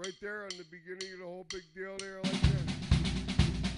right there on the beginning of the whole big deal there, like this.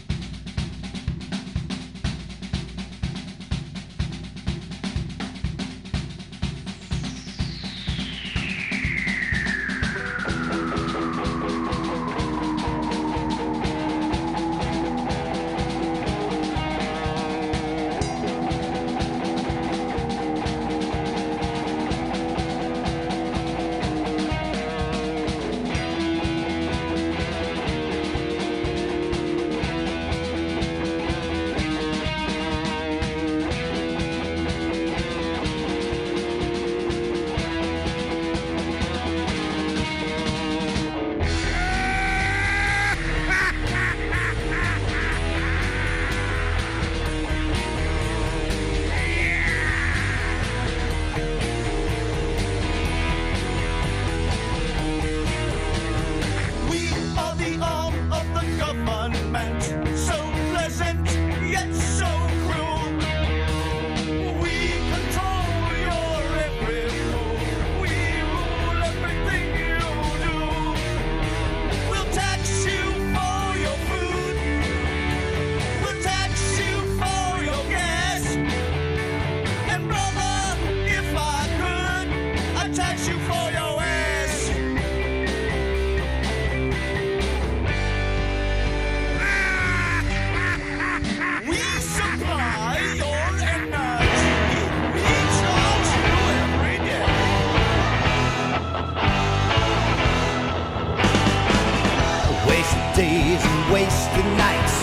We are the arm of the government, so pleasant yet so cruel. We control your every move. We rule everything you do. We'll tax you for your food. We'll tax you for your gas. And brother, if I could, I'd tax you for your ass. We supply your energy. We charge you every day. Wasted days and wasted nights.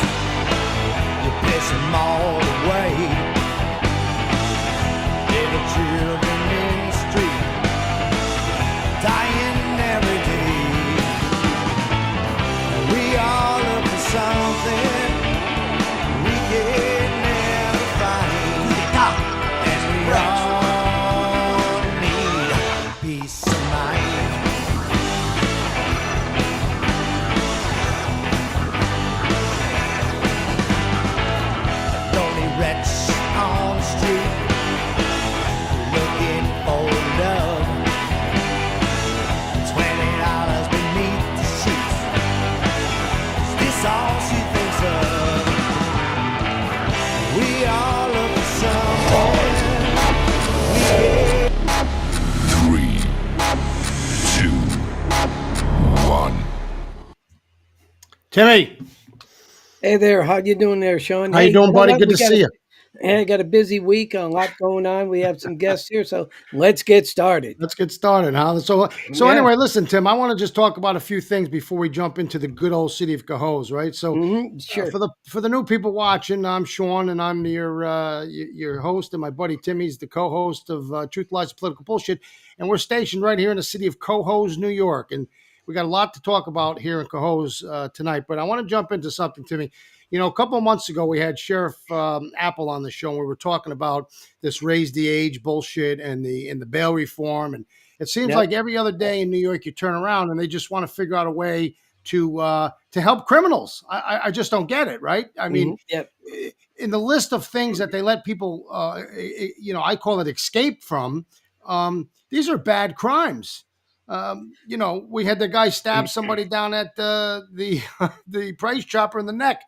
You piss them all away. Little children in the street, dying every day. We all look for something we can never find. And we all need peace of mind. Lonely wretch on the street, looking for love. $20 beneath the sheets. Is this all she thinks of? We all look for something. Three, two, one. Timmy, Hey there, how you doing there, Sean? how Hey, you doing, know buddy? what? Good to see you. I got a busy week, a lot going on. We have some guests here, so let's get started. Let's get started, huh? So Yeah. anyway, listen, Tim, I want to just talk about a few things before we jump into the good old city of Cohoes, right? So Sure. for the new people watching, I'm Sean, and I'm your host, and my buddy Timmy's the co-host of Truth Lies Political Bullshit, and we're stationed right here in the city of Cohoes, New York, and we got a lot to talk about here in Cohoes tonight. But I want to jump into something, Timmy. You know, a couple of months ago, we had Sheriff Apple on the show, and we were talking about this raise the age bullshit and the bail reform, and it seems Yep. like every other day in New York, you turn around and they just want to figure out a way to help criminals. I just don't get it, right? I mean, Yep. in the list of things that they let people, I call it escape from. These are bad crimes. We had the guy stab somebody down at the the price chopper in the neck.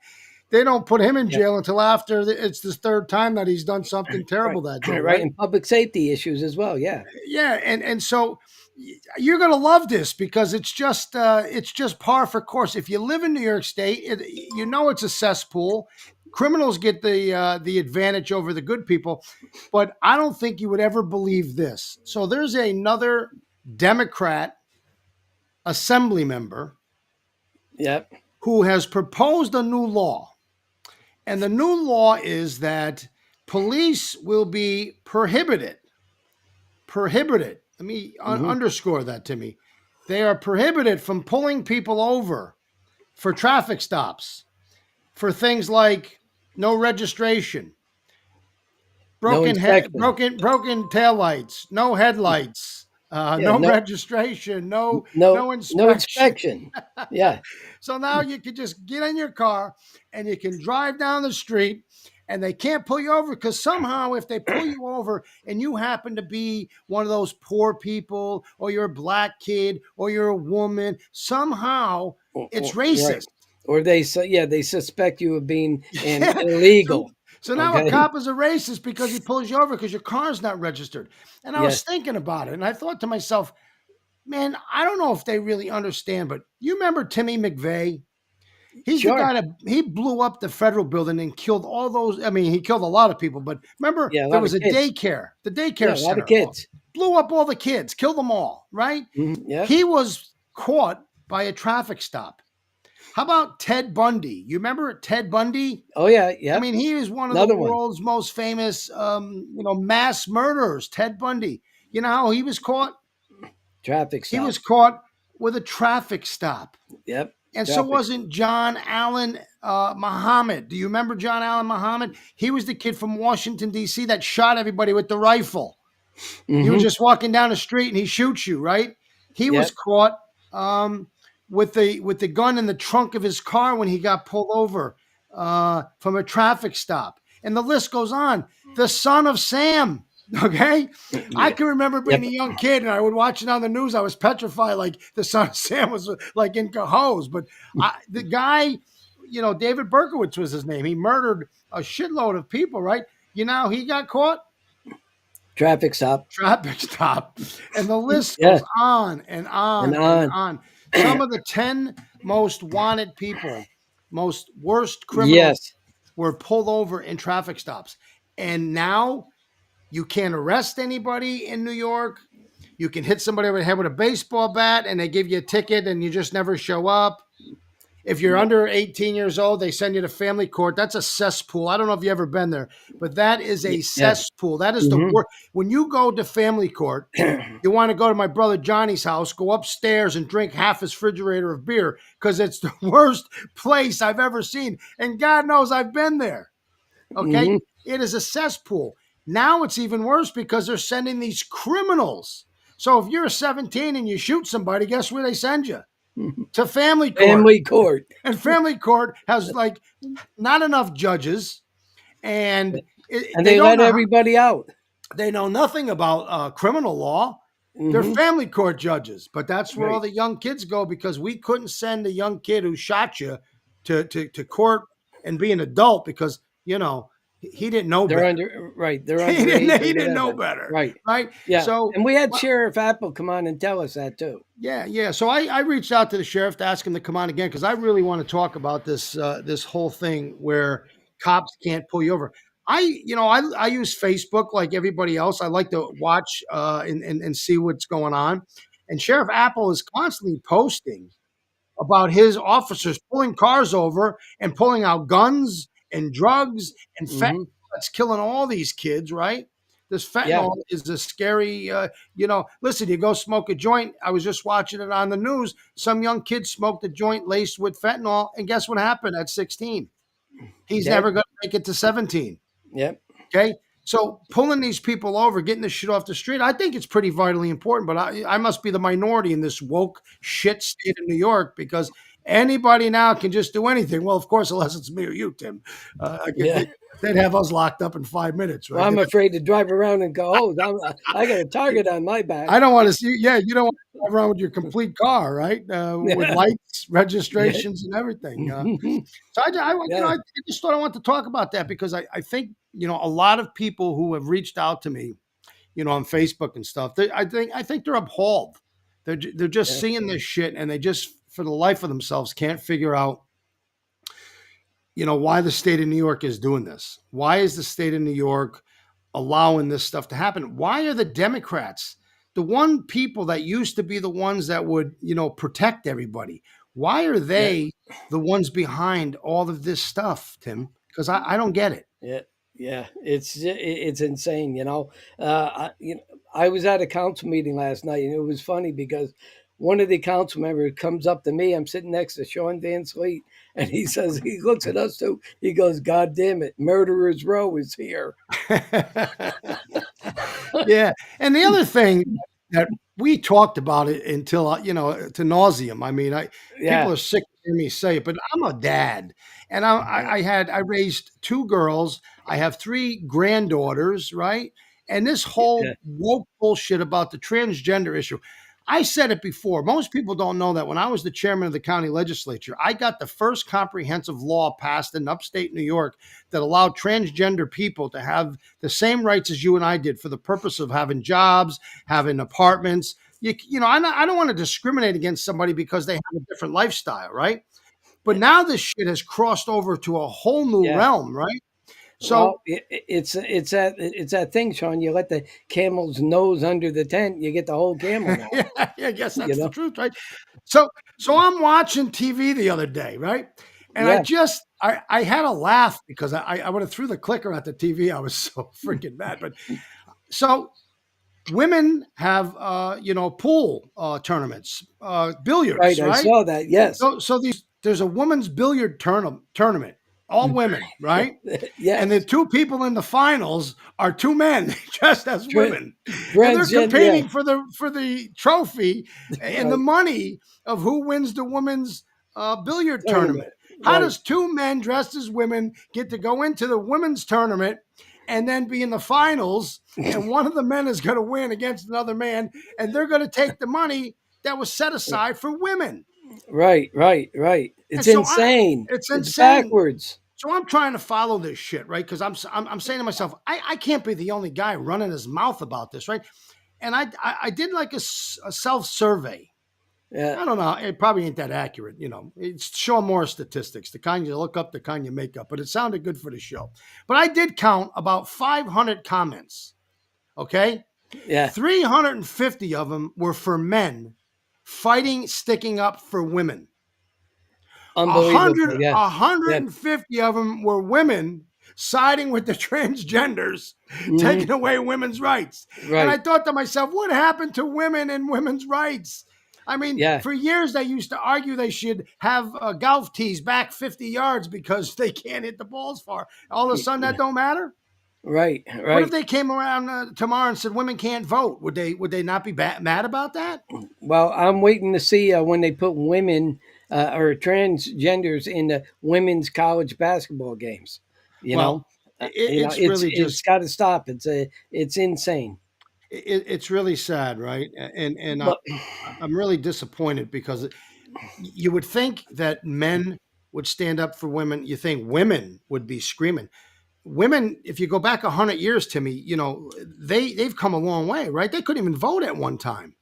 They don't put him in Yep. jail until after it's the third time that he's done something terrible that day, Right. right? And public safety issues as well. Yeah. Yeah, and so you're gonna love this because it's just par for course. If you live in New York State, you know it's a cesspool. Criminals get the advantage over the good people, but I don't think you would ever believe this. So there's another Democrat assembly member Yep. who has proposed a new law, and the new law is that police will be prohibited. Prohibited. Let me underscore that, Timmy. They are prohibited from pulling people over for traffic stops, for things like no registration, No inspection. broken taillights, no headlights, Yeah. no registration, no No inspection. inspection. Yeah. So now you can just get in your car and you can drive down the street and they can't pull you over because somehow if they pull you over and you happen to be one of those poor people or you're a black kid or you're a woman, somehow it's Right. racist. Or they suspect you of being Yeah. illegal. So now a Okay. cop is a racist because he pulls you over because your car's not registered. And I Yeah. was thinking about it and I thought to myself, man, I don't know if they really understand, but you remember Timmy McVeigh? He's the Sure. guy that he blew up the federal building and killed all those. I mean, he killed a lot of people, but remember Yeah, a there lot was of a kids. the Yeah, daycare a lot of center. kids. Blew up all the kids, killed them all, right? Yeah. He was caught by a traffic stop. How about Ted Bundy? You remember Ted Bundy? Oh yeah. I Yep. mean, he is one of the Another one. world's most famous, mass murderers. Ted Bundy. You know how he was caught? Traffic He stop. was caught with a traffic stop. Yep. And so Traffic. wasn't John Allen Muhammad. Do you remember John Allen Muhammad? He was the kid from Washington, D.C. that shot everybody with the rifle. He was just walking down the street and he shoots you, right? He was Yep. caught with the gun in the trunk of his car when he got pulled over from a traffic stop. And the list goes on. The son of Sam. Okay. I can remember being Yep. a young kid and I would watch it on the news. I was petrified, like the son of Sam was like in Cohoes. But the guy, David Berkowitz was his name. He murdered a shitload of people, right? You know, he got caught. Traffic stop. Traffic stop. And the list Yeah. goes on and on And and on. on. Some of the 10 most wanted people, most worst criminals Yes. were pulled over in traffic stops. And now you can't arrest anybody in New York. You can hit somebody over the head with a baseball bat and they give you a ticket and you just never show up. If you're under 18 years old, they send you to family court. That's a cesspool. I don't know if you've ever been there, but that is a cesspool. That is the worst. When you go to family court, you want to go to my brother Johnny's house, go upstairs and drink half his refrigerator of beer because it's the worst place I've ever seen. And God knows I've been there. Okay. It is a cesspool. Now it's even worse because they're sending these criminals. So if you're 17 and you shoot somebody, guess where they send you? To family court. Family court. And family court has like not enough judges, and They don't let know everybody out. they know nothing about criminal law. They're family court judges, but that's where all the young kids go because we couldn't send a young kid who shot you to court and be an adult because he didn't know They're better. They're He underage. he didn't know better. Right. Right. Yeah. So And we had Sheriff Apple come on and tell us that too. Yeah. So I reached out to the sheriff to ask him to come on again because I really want to talk about this this whole thing where cops can't pull you over. I use Facebook like everybody else. I like to watch and see what's going on. And Sheriff Apple is constantly posting about his officers pulling cars over and pulling out guns and drugs and fentanyl that's killing all these kids, right? This fentanyl is a scary, listen, you go smoke a joint. I was just watching it on the news. Some young kid smoked a joint laced with fentanyl. And guess what happened at 16? He's never going to make it to 17. Yep. Okay. So pulling these people over, getting this shit off the street, I think it's pretty vitally important, but I must be the minority in this woke shit state of New York because anybody now can just do anything. Well, of course, unless it's me or you, Tim. They'd have us locked up in 5 minutes, right? Well, I'm afraid to drive around and go, I got a target on my back. I don't want to see. Yeah, you don't want to drive around with your complete car, right? With lights, registrations, and everything. So I just thought I wanted to talk about that because I think a lot of people who have reached out to me, on Facebook and stuff. I think they're appalled. They're just seeing this shit and they just for the life of themselves can't figure out. Why the state of New York is doing this. Why is the state of New York allowing this stuff to happen? Why are the Democrats, the one people that used to be the ones that would, protect everybody, why are they the ones behind all of this stuff, Tim? Because I don't get it. Yeah, it's insane. I was at a council meeting last night, and it was funny because one of the council members comes up to me. I'm sitting next to Sean Van Sleet, and he says, he looks at us too. He goes, "God damn it, Murderers Row is here." Yeah. And the other thing that we talked about it until to nauseum. I mean, I people Yeah. are sick to hear me say it, but I'm a dad, and I raised two girls. I have three granddaughters, right? And this Yeah. whole woke bullshit about the transgender issue. I said it before. Most people don't know that when I was the chairman of the county legislature, I got the first comprehensive law passed in upstate New York that allowed transgender people to have the same rights as you and I did for the purpose of having jobs, having apartments. I don't want to discriminate against somebody because they have a different lifestyle, right? But now this shit has crossed over to a whole new Yeah. realm, right? Well, So it's that thing, Sean. You let the camel's nose under the tent, you get the whole camel now. yeah, I guess You that's the know? truth, right? So I'm watching TV the other day, right? And Yeah. I had a laugh because I would have threw the clicker at the TV. I was so freaking mad. But so women have pool tournaments, Right. billiards, I right? saw that. Yes. So there's a women's billiard tournament, all women, right? And the Yes. two people in the finals are two men dressed as Tra- women, and they're Transgender. Yeah. competing for the trophy and the Right. money of who wins the women's billiard Tournament. tournament. How Right. does two men dressed as women get to go into the women's tournament and then be in the finals? And one of the men is going to win against another man, and they're going to take the money that was set aside for women. Right. Right. Right. And It's so insane. it's It's insane. backwards. So I'm trying to follow this shit, right? Because I'm saying to myself, I can't be the only guy running his mouth about this, right? And I did like a self survey. Yeah. I don't know. It probably ain't that accurate. It's show more statistics, the kind you look up, the kind you make up, but it sounded good for the show. But I did count about 500 comments. Okay. Yeah. 350 of them were for men fighting, sticking up for women. A hundred, Unbelievable. Yeah. a hundred Yeah. and fifty of them were women siding with the transgenders, Hmm. taking away women's rights. And I Right. thought to myself, what happened to women and women's rights? I mean, Yeah. for years they used to argue they should have golf tees back 50 yards because they can't hit the balls far. All of a sudden, that don't matter. Right. What if Right. they came around tomorrow and said women can't vote? Would they not be mad about that? Well, I'm waiting to see when they put women or transgenders in the women's college basketball games. You know, Well, it's it's really it's just got to stop. It's insane. it's really sad, right? And But I'm really disappointed because you would think that men would stand up for women. You think women would be screaming. Women, if you go back 100 years, Timmy, they've come a long way, right? They couldn't even vote at one time.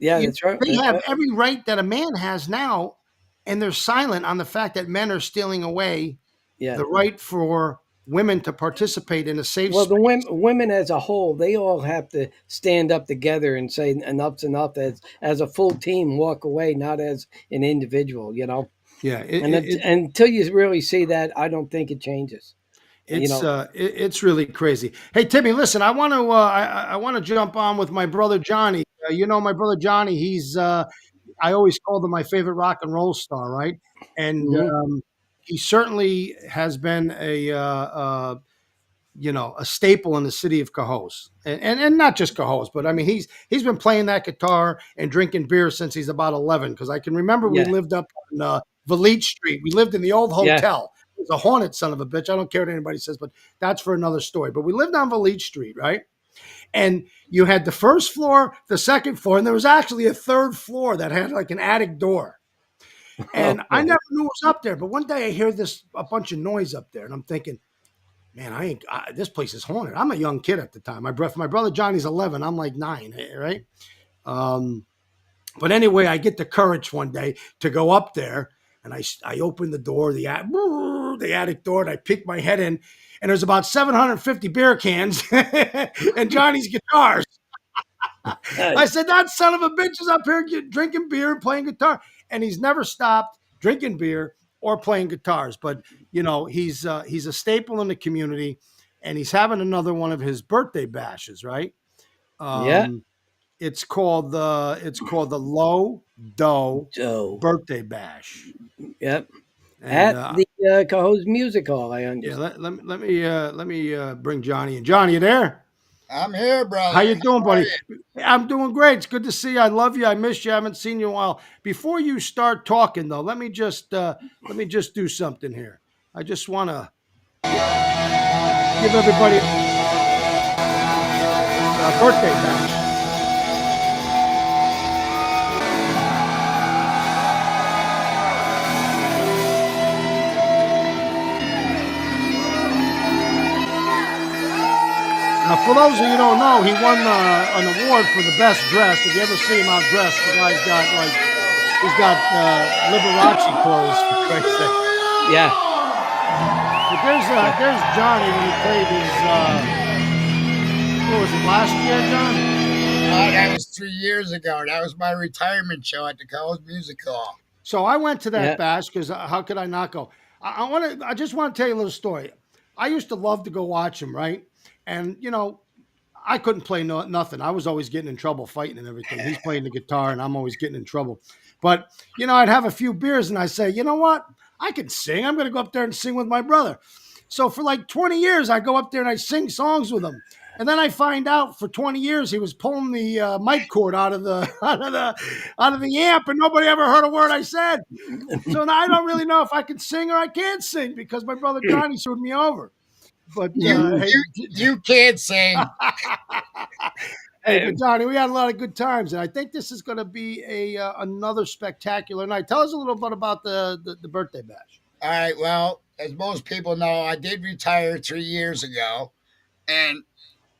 yeah, You, that's right. they have every right that a man has now, and they're silent on the fact that men are stealing away Yeah. the right for women to participate in a safe Well, the space. women as a whole, they all have to stand up together and say enough's enough. As a full team, walk away, not as an individual. Yeah, And until you really see that, I don't think it changes. You know. it's really crazy. Hey Timmy, listen, I want to jump on with my brother Johnny. My brother Johnny. I always called him my favorite rock and roll star, right? And Mhm. he certainly has been a staple in the city of Cohoes, and not just Cohoes, but I mean he's been playing that guitar and drinking beer since he's about 11. Because I can remember we Yeah. lived up on Valete Street. We lived in the old Yeah. hotel. It was a haunted son of a bitch. I don't care what anybody says, but that's for another story. But we lived on Valete Street, right? And you had the first floor, the second floor, and there was actually a third floor that had like an attic door. And I never knew it was up there. But one day I hear a bunch of noise up there, and I'm thinking, man, this place is haunted. I'm a young kid at the time. My brother Johnny's 11. I'm like 9, right? Um, but anyway, I get the courage one day to go up there, and I open the door, the attic door, and I peek my head in, and there's about 750 beer cans and Johnny's guitars. I said, that son of a bitch is up here drinking beer and playing guitar. And he's never stopped drinking beer or playing guitars. But, he's a staple in the community, and he's having another one of his birthday bashes, right? Yeah. It's called the Low Dough So, Birthday Bash. yep. And At the Cohoes Music Hall, I yeah, understand. let me bring Johnny in. Johnny, you there? I'm here, How brother. you doing, How are buddy? you? I'm doing great. It's good to see you. I love you. I miss you. I haven't seen you in a while. Before you start talking, though, let me just do something here. I just want to give everybody a birthday bash. Now, for those of you who don't know, he won an award for the best dressed. If you ever see him out dressed, the guy's got like he's got Liberace clothes for Christ's sake. Yeah. But there's Johnny when he played his what was it last year, John? Oh, that was 3 years ago. That was my retirement show at the Cohoes Music Hall. So I went to that Yeah. bash because how could I not go? I just want to tell you a little story. I used to love to go watch him, right? And I couldn't play nothing. I was always getting in trouble fighting and everything. He's playing the guitar and I'm always getting in trouble. But I'd have a few beers and I say, you know what? I can sing. I'm going to go up there and sing with my brother. So for like 20 years, I go up there and I sing songs with him. And then I find out for 20 years he was pulling the mic cord out of the out of the amp, and nobody ever heard a word I said. So now I don't really know if I can sing or I can't sing because my brother Johnny screwed me over. But You hey, you can't sing. hey, but Johnny, we had a lot of good times, and I think this is going to be a another spectacular night. Tell us a little bit about the birthday bash. All right. Well, as most people know, I did retire 3 years ago, and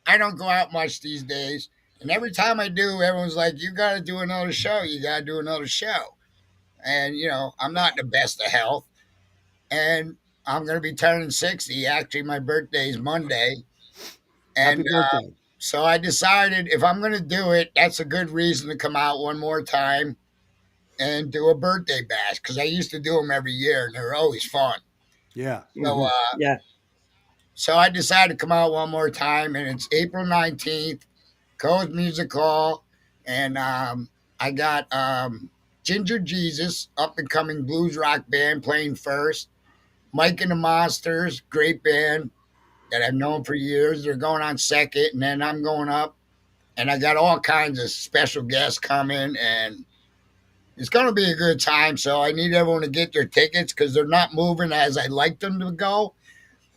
I don't go out much these days. And every time I do, everyone's like, "You got to do another show. You got to do another show." And I'm not in the best of health, and I'm going to be turning 60. Actually, my birthday is Monday, Happy and birthday! so I decided if I'm going to do it, that's a good reason to come out one more time and do a birthday bash because I used to do them every year and they were always fun. Yeah, So, Mhm. Yeah. so I decided to come out one more time, and it's April 19th, Coast Music Hall, and I got Ginger Jesus, up and coming blues rock band, playing first. Mike and the Monsters, great band that I've known for years. They're going on second, and then I'm going up, and I got all kinds of special guests coming, and it's going to be a good time. So I need everyone to get their tickets because they're not moving as I like them to go.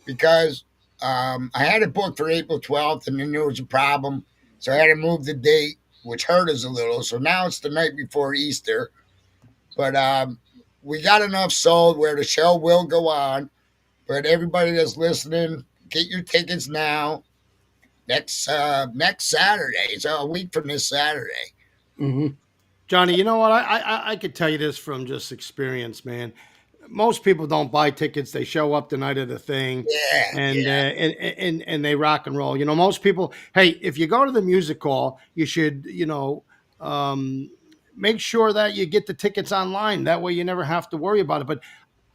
Because I had it booked for April 12th, and then there was a problem, so I had to move the date, which hurt us a little. So now it's the night before Easter, but we got enough sold where the show will go on. But everybody that's listening, get your tickets now. Next Saturday. So a week from this Saturday. Hmm. Johnny. You know what? I could tell you this from just experience, man. Most people don't buy tickets; they show up the night of the thing, Yeah, and yeah. and they rock and roll. Most people. Hey, if you go to the music hall, you should um, make sure that you get the tickets online. That way, you never have to worry about it. But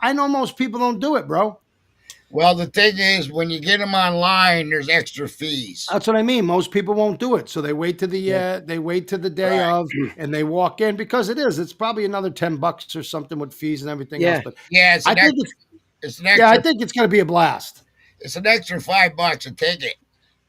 I know most people don't do it, bro. Well, the thing is, when you get them online, there's extra fees. That's what I mean. Most people won't do it, so Yeah. they wait to the day Right. of, and they walk in because it's probably another $10 or something with fees and everything else. Yeah. But Yeah, it's I an think extra. it's It's an yeah, I extra. think it's going to be a blast. It's an extra $5 a ticket.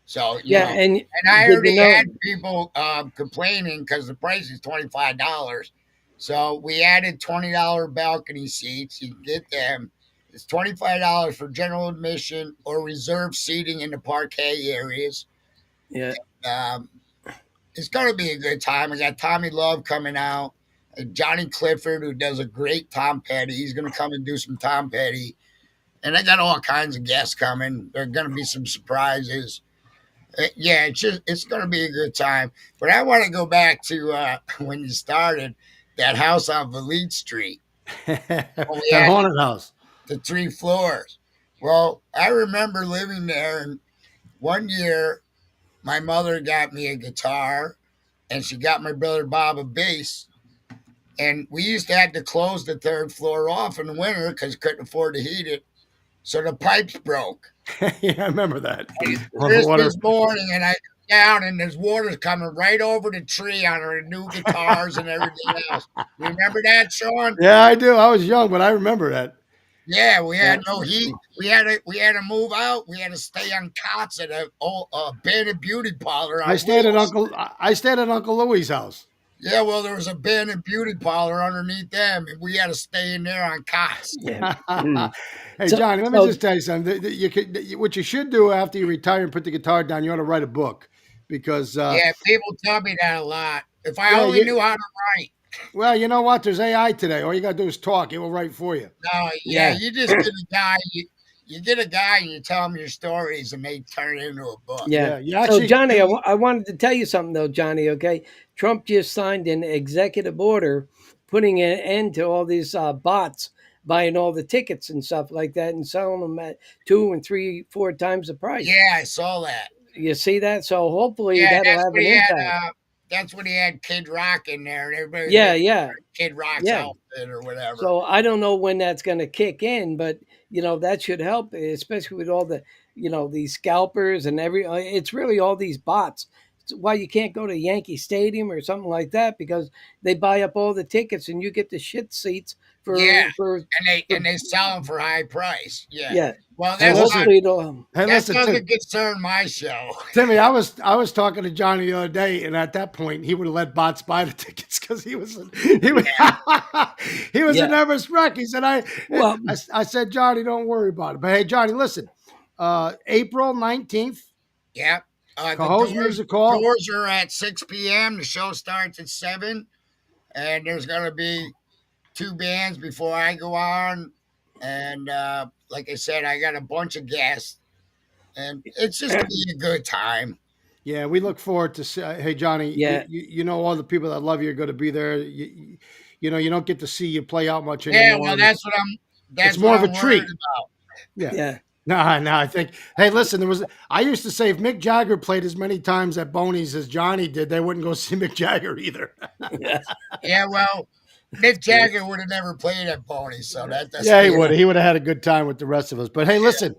So Yeah. And and I did you already know? had people complaining because the price is $25. So we added $20 balcony seats. You can get them. It's $25 for general admission or reserved seating in the parquet areas. Yeah. Um, it's going to be a good time. I got Tommy Love coming out, Johnny Clifford, who does a great Tom Petty. He's going to come and do some Tom Petty. And I got all kinds of guests coming. There are going to be some surprises. Yeah, it's going to be a good time. But I want to go back to when you started that house on Valete Street. When we That had haunted house. the 3 floors. Well, I remember living there, and one year my mother got me a guitar, and she got my brother Bob a bass. And we used to have to close the 3rd floor off in the winter because couldn't afford to heat it. So the pipes broke. Yeah, I remember that. All the water. Christmas morning, and I come down, and there's water coming right over the tree on our new guitars and everything else. You remember that, Sean? Yeah, I do. I was young, but I remember that. Yeah, we had Yeah. no heat. We had to move out. We had to stay on cots at a abandoned beauty parlor I on stayed at wheels. Uncle Louie's house. Yeah, well, there was a abandoned beauty parlor underneath them, and we had to stay in there on cots. Yeah. Mm. Hey So, Johnny, let me so just tell you something. What you should do after you retire and put the guitar down, you ought to write a book because Yeah, people tell me that a lot. If I yeah, only knew how to write. well, you know what? There's AI today. All you gotta do is talk. It will write for you. No, yeah, yeah. you just get a guy. You get a guy and you tell him your stories, and they turn it into a book. Yeah. Yeah, you So, actually. Johnny, I wanted to tell you something, though, Johnny, okay? Trump just signed an executive order putting an end to all these bots buying all the tickets and stuff like that and selling them at 2 and 3, 4 times the price. Yeah, I saw that. You see that? So, hopefully, Yeah, that'll have an impact. that's when he had Kid Rock in there, and everybody Yeah, was yeah, Kid Rock's yeah. outfit or whatever. So I don't know when that's going to kick in, but that should help, especially with all the these scalpers and it's really all these bots. It's why you can't go to Yankee Stadium or something like that because they buy up all the tickets and you get the shit seats Yeah, for and they sell them for high price. Yeah. yeah. Well, So hopefully it'll Hey, that listen, doesn't concern my show. Timmy, I was talking to Johnny the other day, and at that point, he would have let bots buy the tickets because he was he was a Yeah. nervous wreck. He said, well I said, Johnny, don't worry about it. But hey, Johnny, listen, April 19th, Yep. Cohoes Music Hall. Doors are at 6 p.m. The show starts at 7, and there's gonna be 2 bands before I go on, and like I said, I got a bunch of guests, and it's just gonna be a good time. Yeah, we look forward to. Hey, Johnny, Yeah. you know all the people that love you are going to be there. You don't get to see you play out much Yeah, anymore. well, and that's what I'm. That's it's more what of a I'm treat. worried about. Yeah. yeah. No, I think. Hey, listen, I used to say if Mick Jagger played as many times at Boney's as Johnny did, they wouldn't go see Mick Jagger either. Yeah. Yeah, well, Mick Jagger would have never played at Boney, so that's Yeah, he would. He would have had a good time with the rest of us. But hey, listen,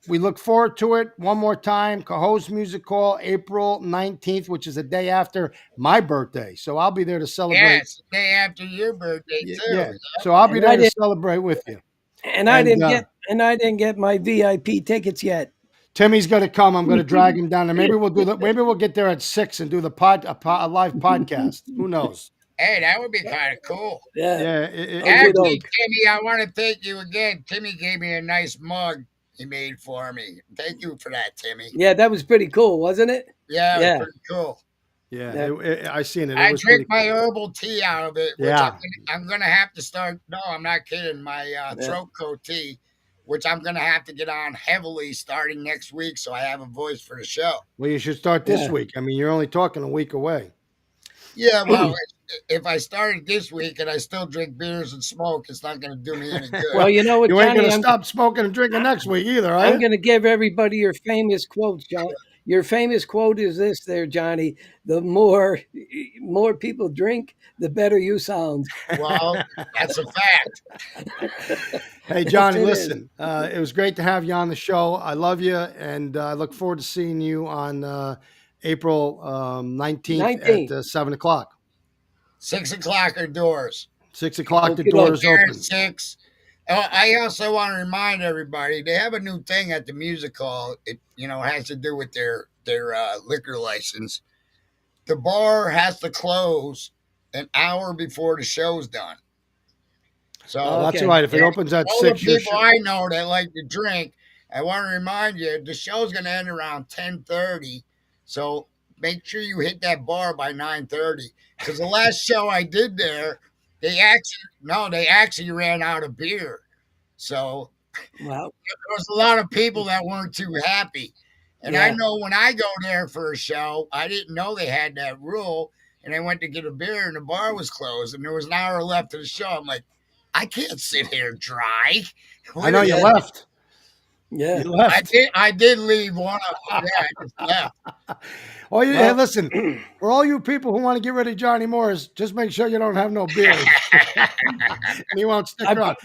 we look forward to it one more time. Cohoes Music Hall, April 19th, which is the day after my birthday. So I'll be there to celebrate. Yeah, it's the day after your birthday too. Yeah. So I'll be And there I to didn't- celebrate with you. And I didn't And, get my VIP tickets yet. Timmy's going to come. I'm going to drag him down there. Maybe we'll do that. Maybe we'll get there at 6 and do the a live podcast. Who knows? Hey, that would be kind of cool. Yeah. Yeah. Actually, Timmy, I want to thank you again. Timmy gave me a nice mug he made for me. Thank you for that, Timmy. Yeah, that was pretty cool, wasn't it? Yeah, it Yeah. was pretty cool. Yeah, I seen it. I was drink pretty my cool. herbal tea out of it, which Yeah. I'm gonna have to start. No, I'm not kidding. My throat coat tea, which I'm gonna have to get on heavily starting next week, so I have a voice for the show. Well, you should start this Yeah. week. I mean, you're only talking a week away. Yeah, well, if I started this week and I still drink beers and smoke, it's not gonna do me any good. Well, you know what, You ain't Johnny? going to I'm, stop smoking and drinking next week either, are I'm you? going to give everybody your famous quote, John. Your famous quote is this, there, Johnny. The more people drink, the better you sound. Well, that's a fact. Hey, Johnny, Yes, it is. listen, it was great to have you on the show. I love you, and I look forward to seeing you on April 19th at 7 o'clock. 6 o'clock are doors. 6 o'clock, the Okey-doke. doors Here open. at 6. I also want to remind everybody they have a new thing at the music hall. It has to do with their liquor license. The bar has to close an hour before the show's done. So Oh, That's okay. right. If it opens at all the 6, you're people I know that like to drink, I want to remind you the show's going to end around 10:30. So make sure you hit that bar by 9:30. Because the last show I did there, they actually ran out of beer. So Wow. there was a lot of people that weren't too happy. And I Yeah. know when I go there for a show, I didn't know they had that rule. And I went to get a beer and the bar was closed and there was an hour left of the show. I'm like, I can't sit here dry. I know you left. Yeah. You left. I did leave one of them. Yeah, I just left. Oh, hey, listen, for all you people who want to get rid of Johnny Morris, just make sure you don't have no beer. And he won't stick around.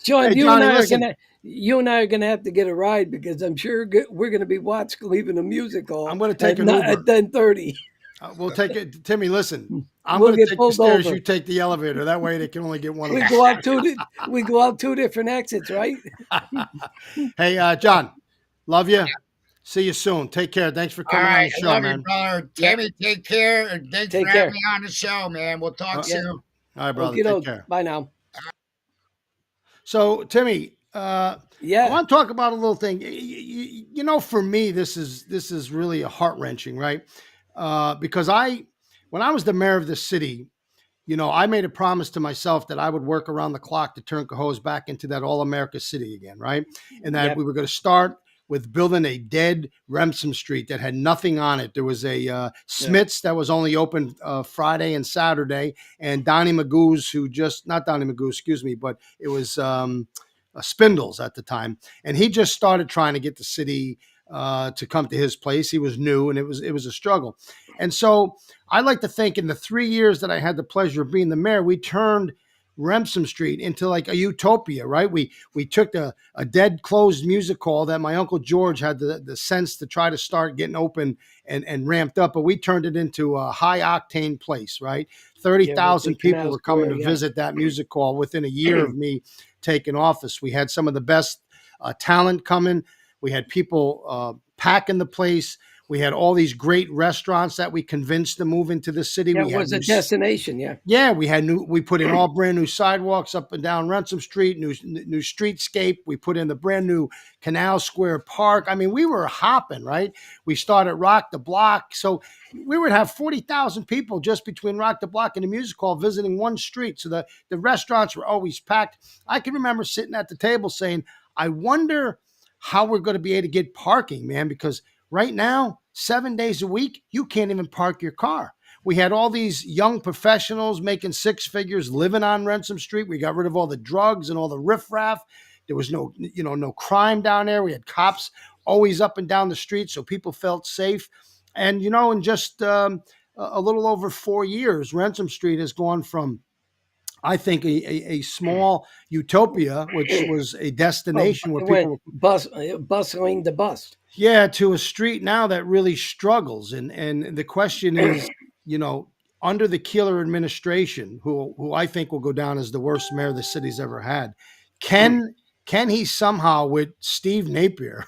Sean, Hey, you Johnny, and I listen. are gonna have to get a ride because I'm sure we're gonna be leaving the music hall. I'm gonna take an at Uber. 10:30. We'll take it, Timmy. Listen, I'm We'll going to get take the pulled stairs. You over. take the elevator. That way, they can only get one of We us. go out we go out two different exits, right? Hey, John, love you. See you soon. Take care. Thanks for All coming on right. the I show, love you, man. brother. Yep. Tammy, take care. And thanks for Take having care. me on the show, man. We'll talk Yeah. soon. All right, brother. Okay, Take care. bye now. So, Timmy, I Yeah. want to talk about a little thing. You know, for me, this is really a heart wrenching, right? Because when I was the mayor of the city, I made a promise to myself that I would work around the clock to turn Cohoes back into that all America city again, right? And that Yep. we were going to start with building a dead Remsen Street that had nothing on it. There was a Smith's that was only open Friday and Saturday, and Donnie Magoo's, who just not Donnie Magoo, excuse me, but it was Spindles at the time, and he just started trying to get the city to come to his place. He was new, and it was a struggle, and so I like to think in the 3 years that I had the pleasure of being the mayor, we turned Remsen Street into like a utopia, right? We took a dead closed music hall that my uncle George had the sense to try to start getting open and ramped up, but we turned it into a high octane place, right? Thirty Yeah, with thousand the people Canal were coming Square. to Yeah. visit that music hall within a year of me taking office. We had some of the best talent coming. We had people packing the place. We had all these great restaurants that we convinced to move into the city. Yeah, We it had was a destination. Yeah. yeah, we put in all brand new sidewalks up and down Ransom Street, new streetscape. We put in the brand new Canal Square Park. I mean, we were hopping, right? We started Rock the Block. So we would have 40,000 people just between Rock the Block and the music hall visiting one street. So the restaurants were always packed. I can remember sitting at the table saying, I wonder how we're going to be able to get parking, man, because right now, 7 days a week, you can't even park your car. We had all these young professionals making six figures living on Ransom Street. We got rid of all the drugs and all the riffraff. There was no crime down there. We had cops always up and down the street, so people felt safe. And in just a little over 4 years, Ransom Street has gone from, I think, a small utopia, which was a Oh, destination where it people went were bustling the bust. yeah, to a street now that really struggles. And the question is, you know, under the Keeler administration, who I think will go down as the worst mayor the city's ever had, can he somehow with Steve Napier,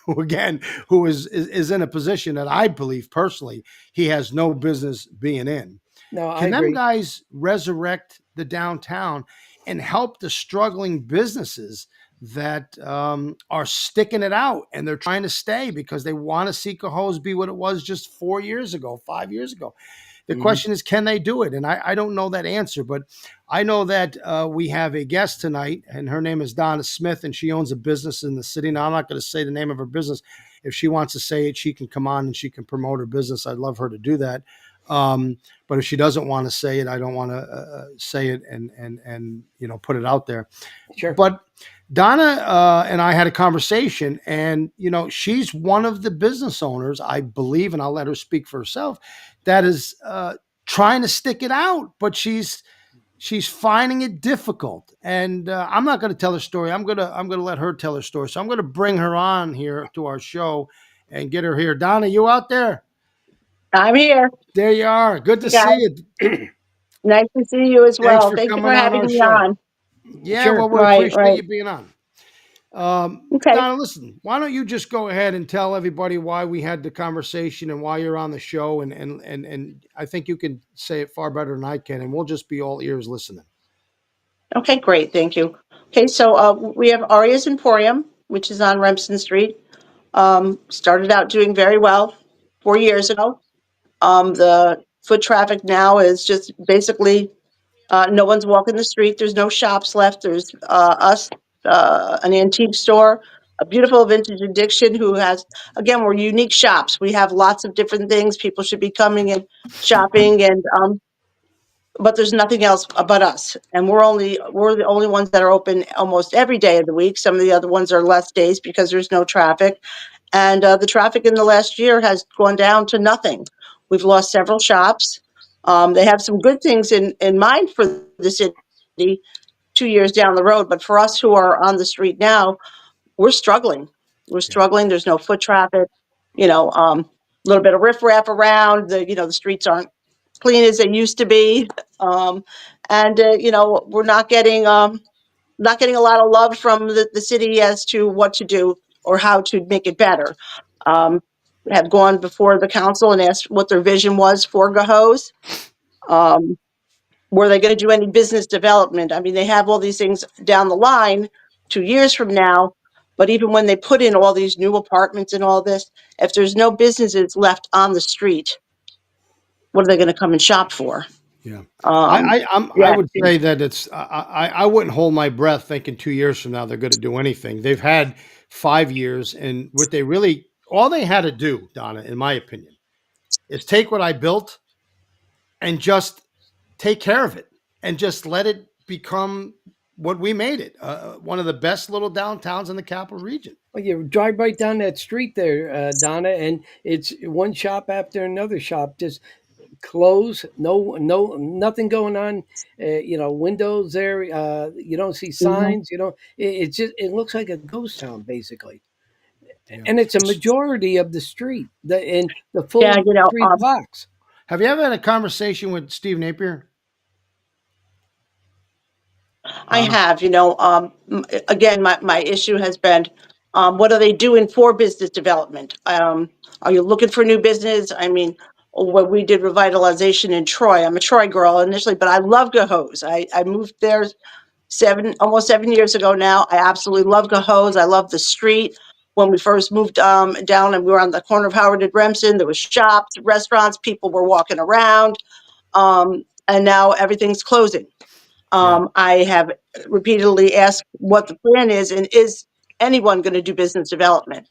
who is in a position that I believe personally he has no business being in, No, I can them agree. guys resurrect the downtown and help the struggling businesses that are sticking it out and they're trying to stay because they want to see Cohoes be what it was just 4 years ago, 5 years ago? The Mhm. question is, can they do it? And I don't know that answer, but I know that we have a guest tonight, and her name is Donna Smith, and she owns a business in the city. Now, I'm not going to say the name of her business. If she wants to say it, she can come on and she can promote her business. I'd love her to do that. But if she doesn't want to say it, I don't want to say it and put it out there. Sure. But Donna and I had a conversation, and she's one of the business owners, I believe, and I'll let her speak for herself, that is trying to stick it out, but she's finding it difficult. And I'm not going to tell her story. I'm gonna let her tell her story. So I'm going to bring her on here to our show and get her here. Donna, you out there? I'm here. There you are. Good to Hey, guys. see you. Nice to see you as Thanks well. for Thank you for coming on having our me show. on. Yeah, Sure. well, we Right, appreciate right. you being on. Okay. Donna, listen, why don't you just go ahead and tell everybody why we had the conversation and why you're on the show, and I think you can say it far better than I can, and we'll just be all ears listening. Okay, great. Thank you. Okay, so we have Aria's Emporium, which is on Remsen Street. Started out doing very well 4 years ago. The foot traffic now is just basically no one's walking the street. There's no shops left. There's us, an antique store, a beautiful vintage addiction who has, again, we're unique shops. We have lots of different things. People should be coming and shopping, and but there's nothing else but us. And we're the only ones that are open almost every day of the week. Some of the other ones are less days because there's no traffic. And the traffic in the last year has gone down to nothing. We've lost several shops. They have some good things in mind for the city 2 years down the road, but for us who are on the street now, we're struggling. We're Yeah. struggling. There's no foot traffic. A little bit of riffraff around. The streets aren't clean as they used to be. Um, and we're not getting a lot of love from the city as to what to do or how to make it better. Um, have gone before the council and asked what their vision was for Cohoes. Um, were they going to do any business development? I mean, they have all these things down the line 2 years from now, but even when they put in all these new apartments and all this, if there's no businesses left on the street, what are they going to come and shop for? Yeah. Um, I yeah, would say that I wouldn't hold my breath thinking 2 years from now they're going to do anything. They've had 5 years, and what they really all they had to do, Donna, in my opinion, is take what I built and just take care of it and just let it become what we made it, one of the best little downtowns in the capital region. Well, you drive right down that street there, Donna, and it's one shop after another shop, just close. No, nothing going on. Windows there. You don't see mhm. signs. It looks like a ghost town basically, Yeah. and it's a majority of the street, in the Yeah, full 3 blocks. Have you ever had a conversation with Steve Napier, I Donna? have, again, my issue has been, what are they doing for business development? Are you looking for new business? I mean, when we did revitalization in Troy, I'm a Troy girl initially, but I love Cohoes. I moved there almost 7 years ago now. I absolutely love Cohoes. I love the street. When we first moved down and we were on the corner of Howard and Remsen, there was shops, restaurants, people were walking around, and now everything's closing. Yeah. I have repeatedly asked what the plan is, and is anyone going to do business development?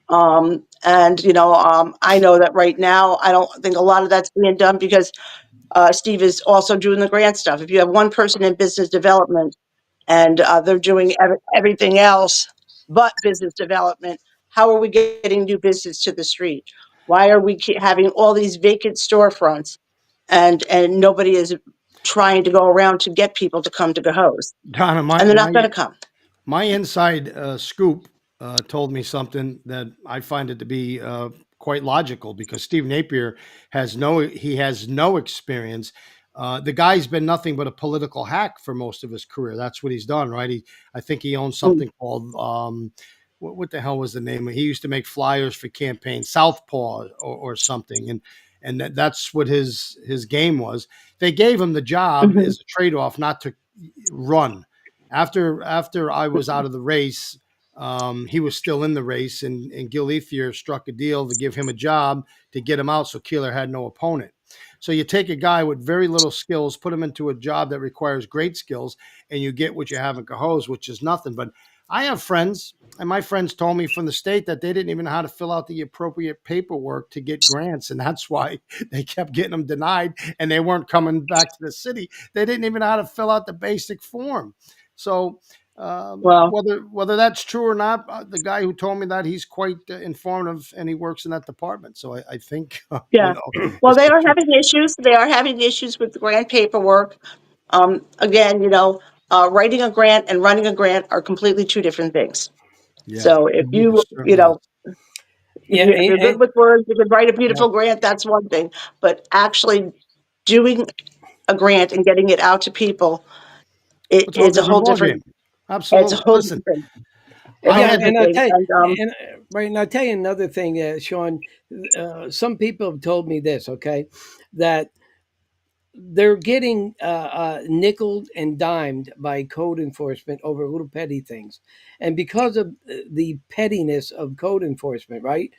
I know that right now, I don't think a lot of that's being done because Steve is also doing the grant stuff. If you have one person in business development and they're doing everything else but business development, how are we getting new business to the street? Why are we having all these vacant storefronts and nobody is trying to go around to get people to come to Cohoes? Donna, And they're not going to come. my inside scoop told me something that I find it to be quite logical because Steve Napier has no experience. The guy's been nothing but a political hack for most of his career. That's what he's done, right? I think he owns Mm. something called what the hell was the name? He used to make flyers for campaigns, Southpaw or something, and that's what his game was. They gave him the job Mhm. as a trade off, not to run. After I was out of the race, he was still in the race, and Gil Ethier struck a deal to give him a job to get him out, so Keeler had no opponent. So you take a guy with very little skills, put him into a job that requires great skills, and you get what you have in Cohoes, which is nothing. But I have friends, and my friends told me from the state that they didn't even know how to fill out the appropriate paperwork to get grants, and that's why they kept getting them denied, and they weren't coming back to the city. They didn't even know how to fill out the basic form. So Well, whether that's true or not, the guy who told me that he's quite informative and he works in that department. So I think yeah. Well, it's they the are truth. having issues. They are having issues with grant paperwork. Again, writing a grant and running a grant are completely two different things. Yeah, So if it you, certainly is. Yeah, if you're good with words, you can write a Yeah. beautiful grant, that's one thing. But actually doing a grant and getting it out to people, It's a whole it's a different whole ballgame. different, it's a Absolutely. whole Listen, different thing. It's I a whole yeah, had and different I'll thing. tell you, And right, and I'll tell you another thing, Sean. Some people have told me this, okay, that they're getting nickeled and dimed by code enforcement over little petty things, and because of the pettiness of code enforcement, right?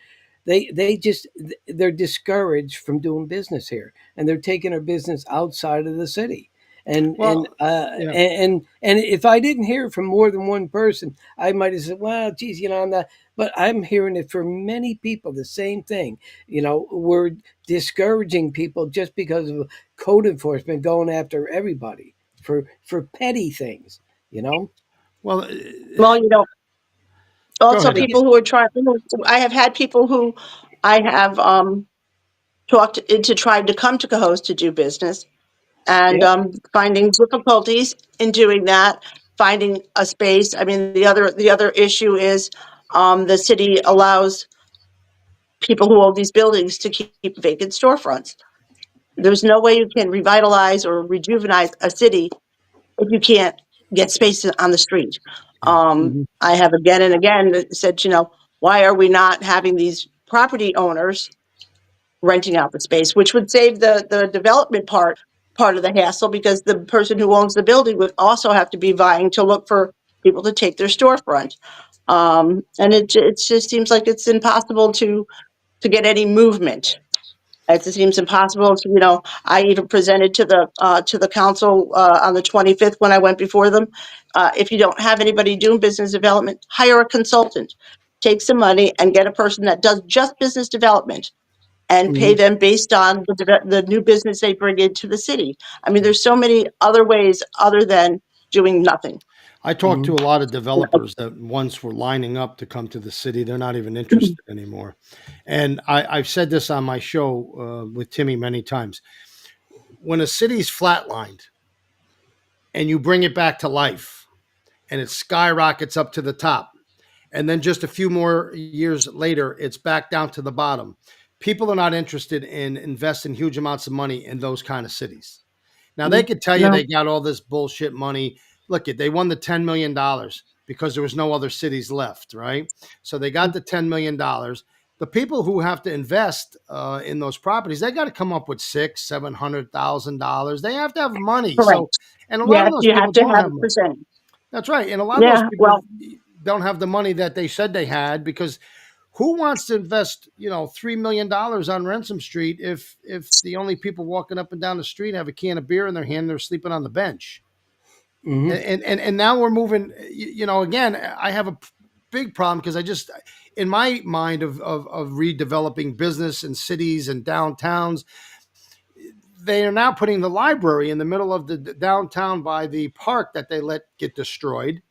They're discouraged from doing business here, and they're taking their business outside of the city. And and well, uh, yeah. and if I didn't hear it from more than one person, I might have said, "Well, geez, I'm not." But I'm hearing it from many people, the same thing. We're discouraging people just because of code enforcement going after everybody for petty things. You know, Well, well, go also ahead. they people get who are trying, I have had people who I have talked into trying to come to Cohoes to do business and yep. finding difficulties in doing that, finding a space. I mean, the other issue is the city allows people who own these buildings to keep vacant storefronts. There's no way you can revitalize or rejuvenize a city if you can't get space on the street. Yeah. I have again and again said, why are we not having these property owners renting out the space, which would save the development part of the hassle, because the person who owns the building would also have to be vying to look for people to take their storefront. And it just seems like it's impossible to get any movement. It seems impossible to, I even presented to the council on the 25th when I went before them. If you don't have anybody doing business development, hire a consultant, take some money and get a person that does just business development and pay Mhm. them based on the new business they bring into the city. I mean, there's so many other ways other than doing nothing. I talked to Mhm. a lot of developers that once were lining up to come to the city. They're not even interested anymore. And I've said this on my show with Timmy many times. When a city's flatlined and you bring it back to life and it skyrockets up to the top, and then just a few more years later, it's back down to the bottom, people are not interested in investing huge amounts of money in those kind of cities. Now they could tell you No, they got all this bullshit money. Look, they won the $10 million because there was no other cities left, right? So they got the $10 million. The people who have to invest in those properties, they got to come up with six, $700,000. They have to have money. So, correct. and a lot of Yes, those you have people to don't have have a money. percentage. That's right. And a lot of those Yeah, people well, don't have the money that they said they had, because who wants to invest, $3 million on Ransom Street if the only people walking up and down the street have a can of beer in their hand and they're sleeping on the bench? Mhm. And now we're moving, again, I have a big problem because I just, in my mind of redeveloping business and cities and downtowns, they are now putting the library in the middle of the downtown by the park that they let get destroyed.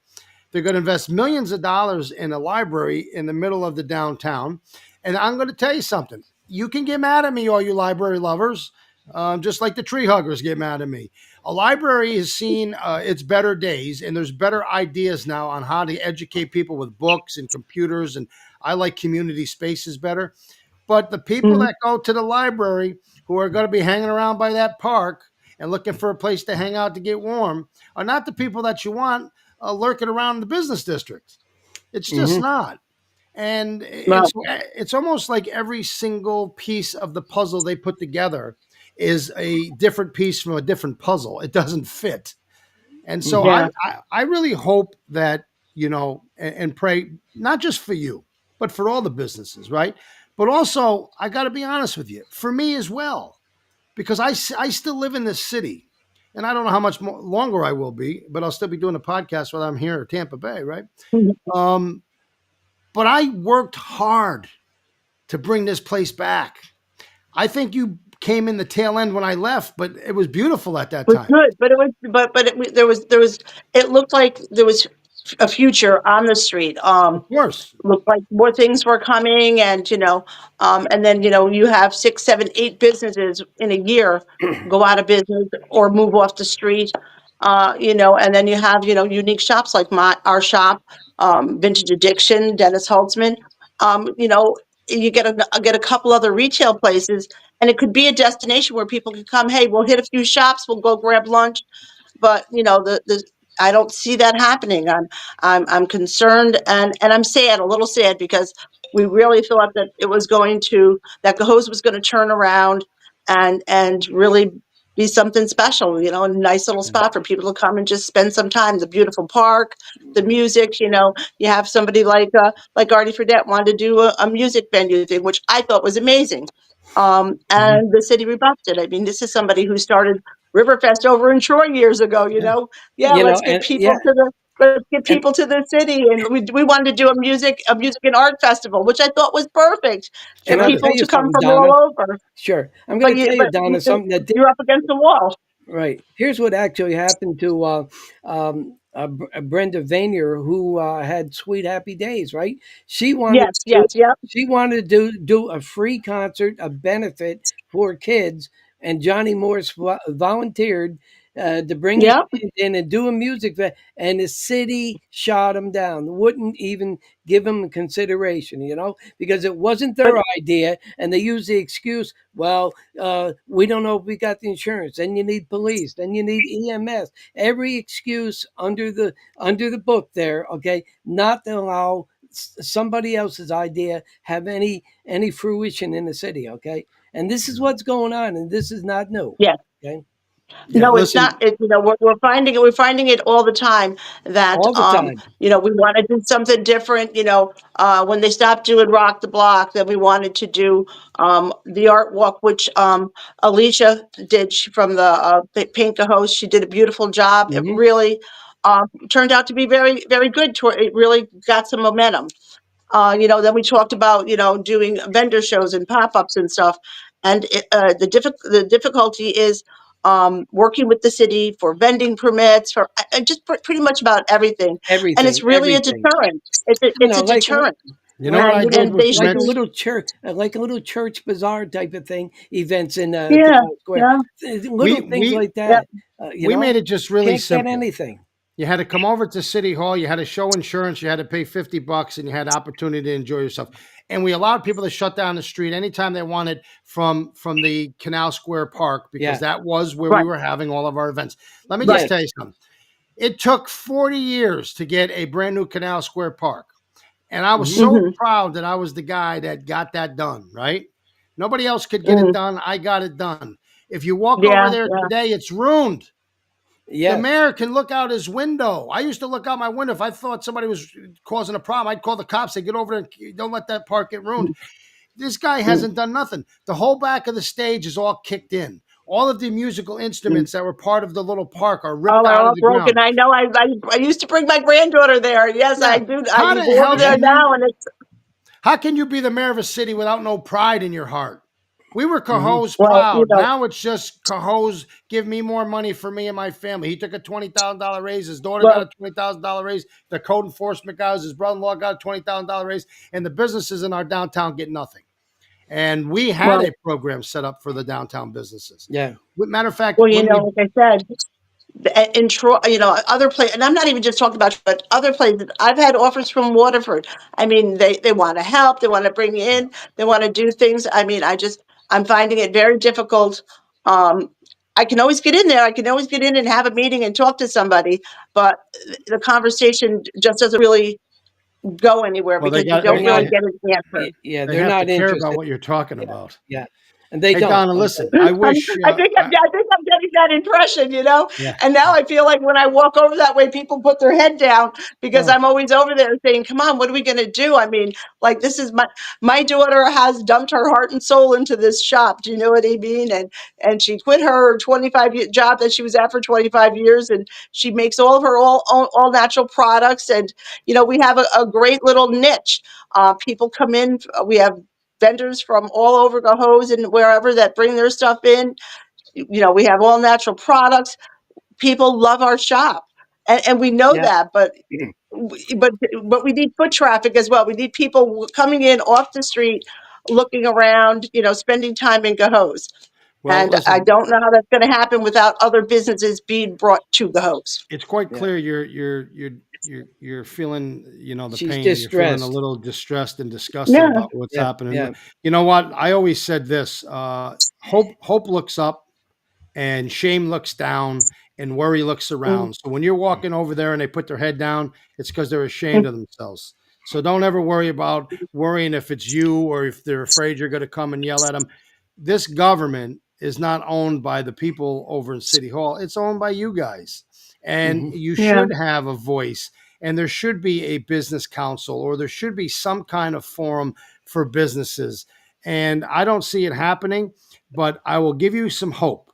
They're going to invest millions of dollars in a library in the middle of the downtown. And I'm going to tell you something. You can get mad at me, all you library lovers, just like the tree huggers get mad at me. A library has seen its better days, and there's better ideas now on how to educate people with books and computers. And I like community spaces better. But the people mhm, that go to the library who are going to be hanging around by that park and looking for a place to hang out to get warm are not the people that you want lurking around the business district. It's just Mhm. not. And well, it's almost like every single piece of the puzzle they put together is a different piece from a different puzzle. It doesn't fit. And so Mhm. I really hope that, and pray not just for you, but for all the businesses, right? But also, I got to be honest with you, for me as well, because I still live in this city. And I don't know how much longer I will be, but I'll still be doing a podcast while I'm here at Tampa Bay, right? mhm. Um, but I worked hard to bring this place back. I think you came in the tail end when I left, but it was beautiful at that Was time. good, but it was, but there was, it looked like there was a future on the street. Of course. Looked like more things were coming, and and then you have six, seven, eight businesses in a year go out of business or move off the street. And then you have unique shops like our shop, Vintage Addiction, Dennis Holtzman. You get a couple other retail places, and it could be a destination where people can come. Hey, we'll hit a few shops, we'll go grab lunch, but the I don't see that happening. I'm concerned, and I'm sad, a little sad, because we really thought that that Cohoes was going to turn around and really be something special, a nice little spot for people to come and just spend some time. The beautiful park, the music, you have somebody like Artie Fredette wanted to do a music venue thing, which I thought was amazing. Mhm. And the city rebuffed it. I mean, this is somebody who started Riverfest over in Troy years ago. Yeah. Yeah, let's get And people yeah, to the let's get and people to the city, and we wanted to do a music and art festival, which I thought was perfect for and I'll Terrific. tell people you to come something, from Donna. all over. Sure, I'm going But to you tell you, but Donna, something that did you're up against the wall. right. Here's what actually happened to Brenda Vanier, who had Sweet Happy Days. Right, she wanted Yes, to yes, yeah. she wanted to do a free concert, a benefit for kids, and Johnny Morse volunteered to bring a Yeah. band in and do a music fest, and the city shot them down. Wouldn't even give them consideration, because it wasn't But their idea, and they use the excuse, well, we don't know if we got the insurance. Then you need police. Then you need EMS. Every excuse under the book there, okay, not to allow somebody else's idea have any fruition in the city, okay. And this is what's going on, and this is not new, yeah. okay, Yeah, No, it's listen, not. We're finding it. We're finding it all the time that all the time. we want to do something different. When they stopped doing Rock the Block, then we wanted to do the art walk, which Alicia did from the Pink Cohoes. She did a beautiful job. It Hmm. really turned out to be very, very good. It really got some momentum. Then we talked about, doing vendor shows and pop-ups and stuff. And the difficulty is working with the city for vending permits, for just pretty much about everything. And it's Everything, really a everything. deterrent. It's a Like deterrent. you know what like I little did And with they should like a be, permits? little church, like a little church bazaar type of thing, events in yeah, Town Square. yeah, Little We things we like yeah. that. we made it just really Can't get simple. anything. You had to come over to City Hall. You had to show insurance. You had to pay $50, and you had opportunity to enjoy yourself. And we allowed people to shut down the street anytime they wanted from the Canal Square Park because Yeah. that was where we Right, were having all of our events. Let me just right. tell you Yes. something. It took 40 years to get a brand new Canal Square Park, and I was Hmm. so Mm-hmm, proud that I was the guy that got that done. Right? Nobody else could get it mm-hmm. done. I got it done. If you walk over Yeah, there yeah. today, it's ruined. The Yes. mayor can look out his window. I used to look out my window. If I thought somebody was causing a problem, I'd call the cops. Say, get over there and don't let that park get ruined. This guy Mm-hmm. hasn't done nothing. The whole back of the stage is all kicked in. All of the musical instruments that were part of the little park are Oh, ripped they're out of all the broken. ground. I know. I used to bring my granddaughter there. Yes, I Yeah. do. I How the go over hell there Yeah. can you now, and it's how can you be the mayor of a city without no pride in your heart? We were Hmm. Cohoes well, proud. Now it's just Cohoes give me more money for me and my family. He took a $20,000 raise. His daughter got well, a $20,000 raise. The code enforcement guys, his brother-in-law got a $20,000 raise, and the businesses in our downtown get nothing. And we had well, a program set up for the downtown businesses. Yeah. Matter of fact, well. when we Like I said, in Troy, other places, and I'm not even just talking about, but other places. I've had offers from Waterford. I mean, they want to help. They want to bring in. They want to do things. I mean, I'm finding it very difficult. Um, I can always get in there. I can always get in and have a meeting and talk to somebody, but the conversation just doesn't really go anywhere well, they because you got They're don't really not. they get an answer. Yeah. they They're have to not care about interested. what you're talking Yeah. about. Yeah. And they Hey don't. Donna, Okay. listen. I wish I think I'm getting that impression. yeah. And now I feel like when I walk over that way, people put their head down because Well, I'm always over there saying, "Come on, what are we going to do?" I mean, like this is my daughter has dumped her heart and soul into this shop. Do you know what I mean? And she quit her 25 year job that she was at for 25 years, and she makes all of her all natural products. And we have a great little niche. People come in. We have vendors from all over Cohoes and wherever that bring their stuff in. We have all natural products. People love our shop, and we know Yeah. that. But but we need foot traffic as well. We need people coming in off the street, looking around. Spending time in Cohoes. well, And I listen. don't know how that's going to happen without other businesses being brought to Cohoes. It's quite Yeah. clear you're feeling the She's pain. You're feeling a distressed. little distressed and disgusted Yeah. about what's Yeah. happening. Yeah. You know what? I always said this: hope looks up, and shame looks down, and worry looks Mm, around. So when you're walking over there and they put their head down, it's because they're ashamed of themselves. So don't ever worry about worrying if it's you or if they're afraid you're going to come and yell at them. This government is not owned by the people over in City Hall. It's owned by you guys. And Hmm. you yeah. should have a voice. And there should be a business council or there should be some kind of forum for businesses. And I don't see it happening, but I will give you some hope.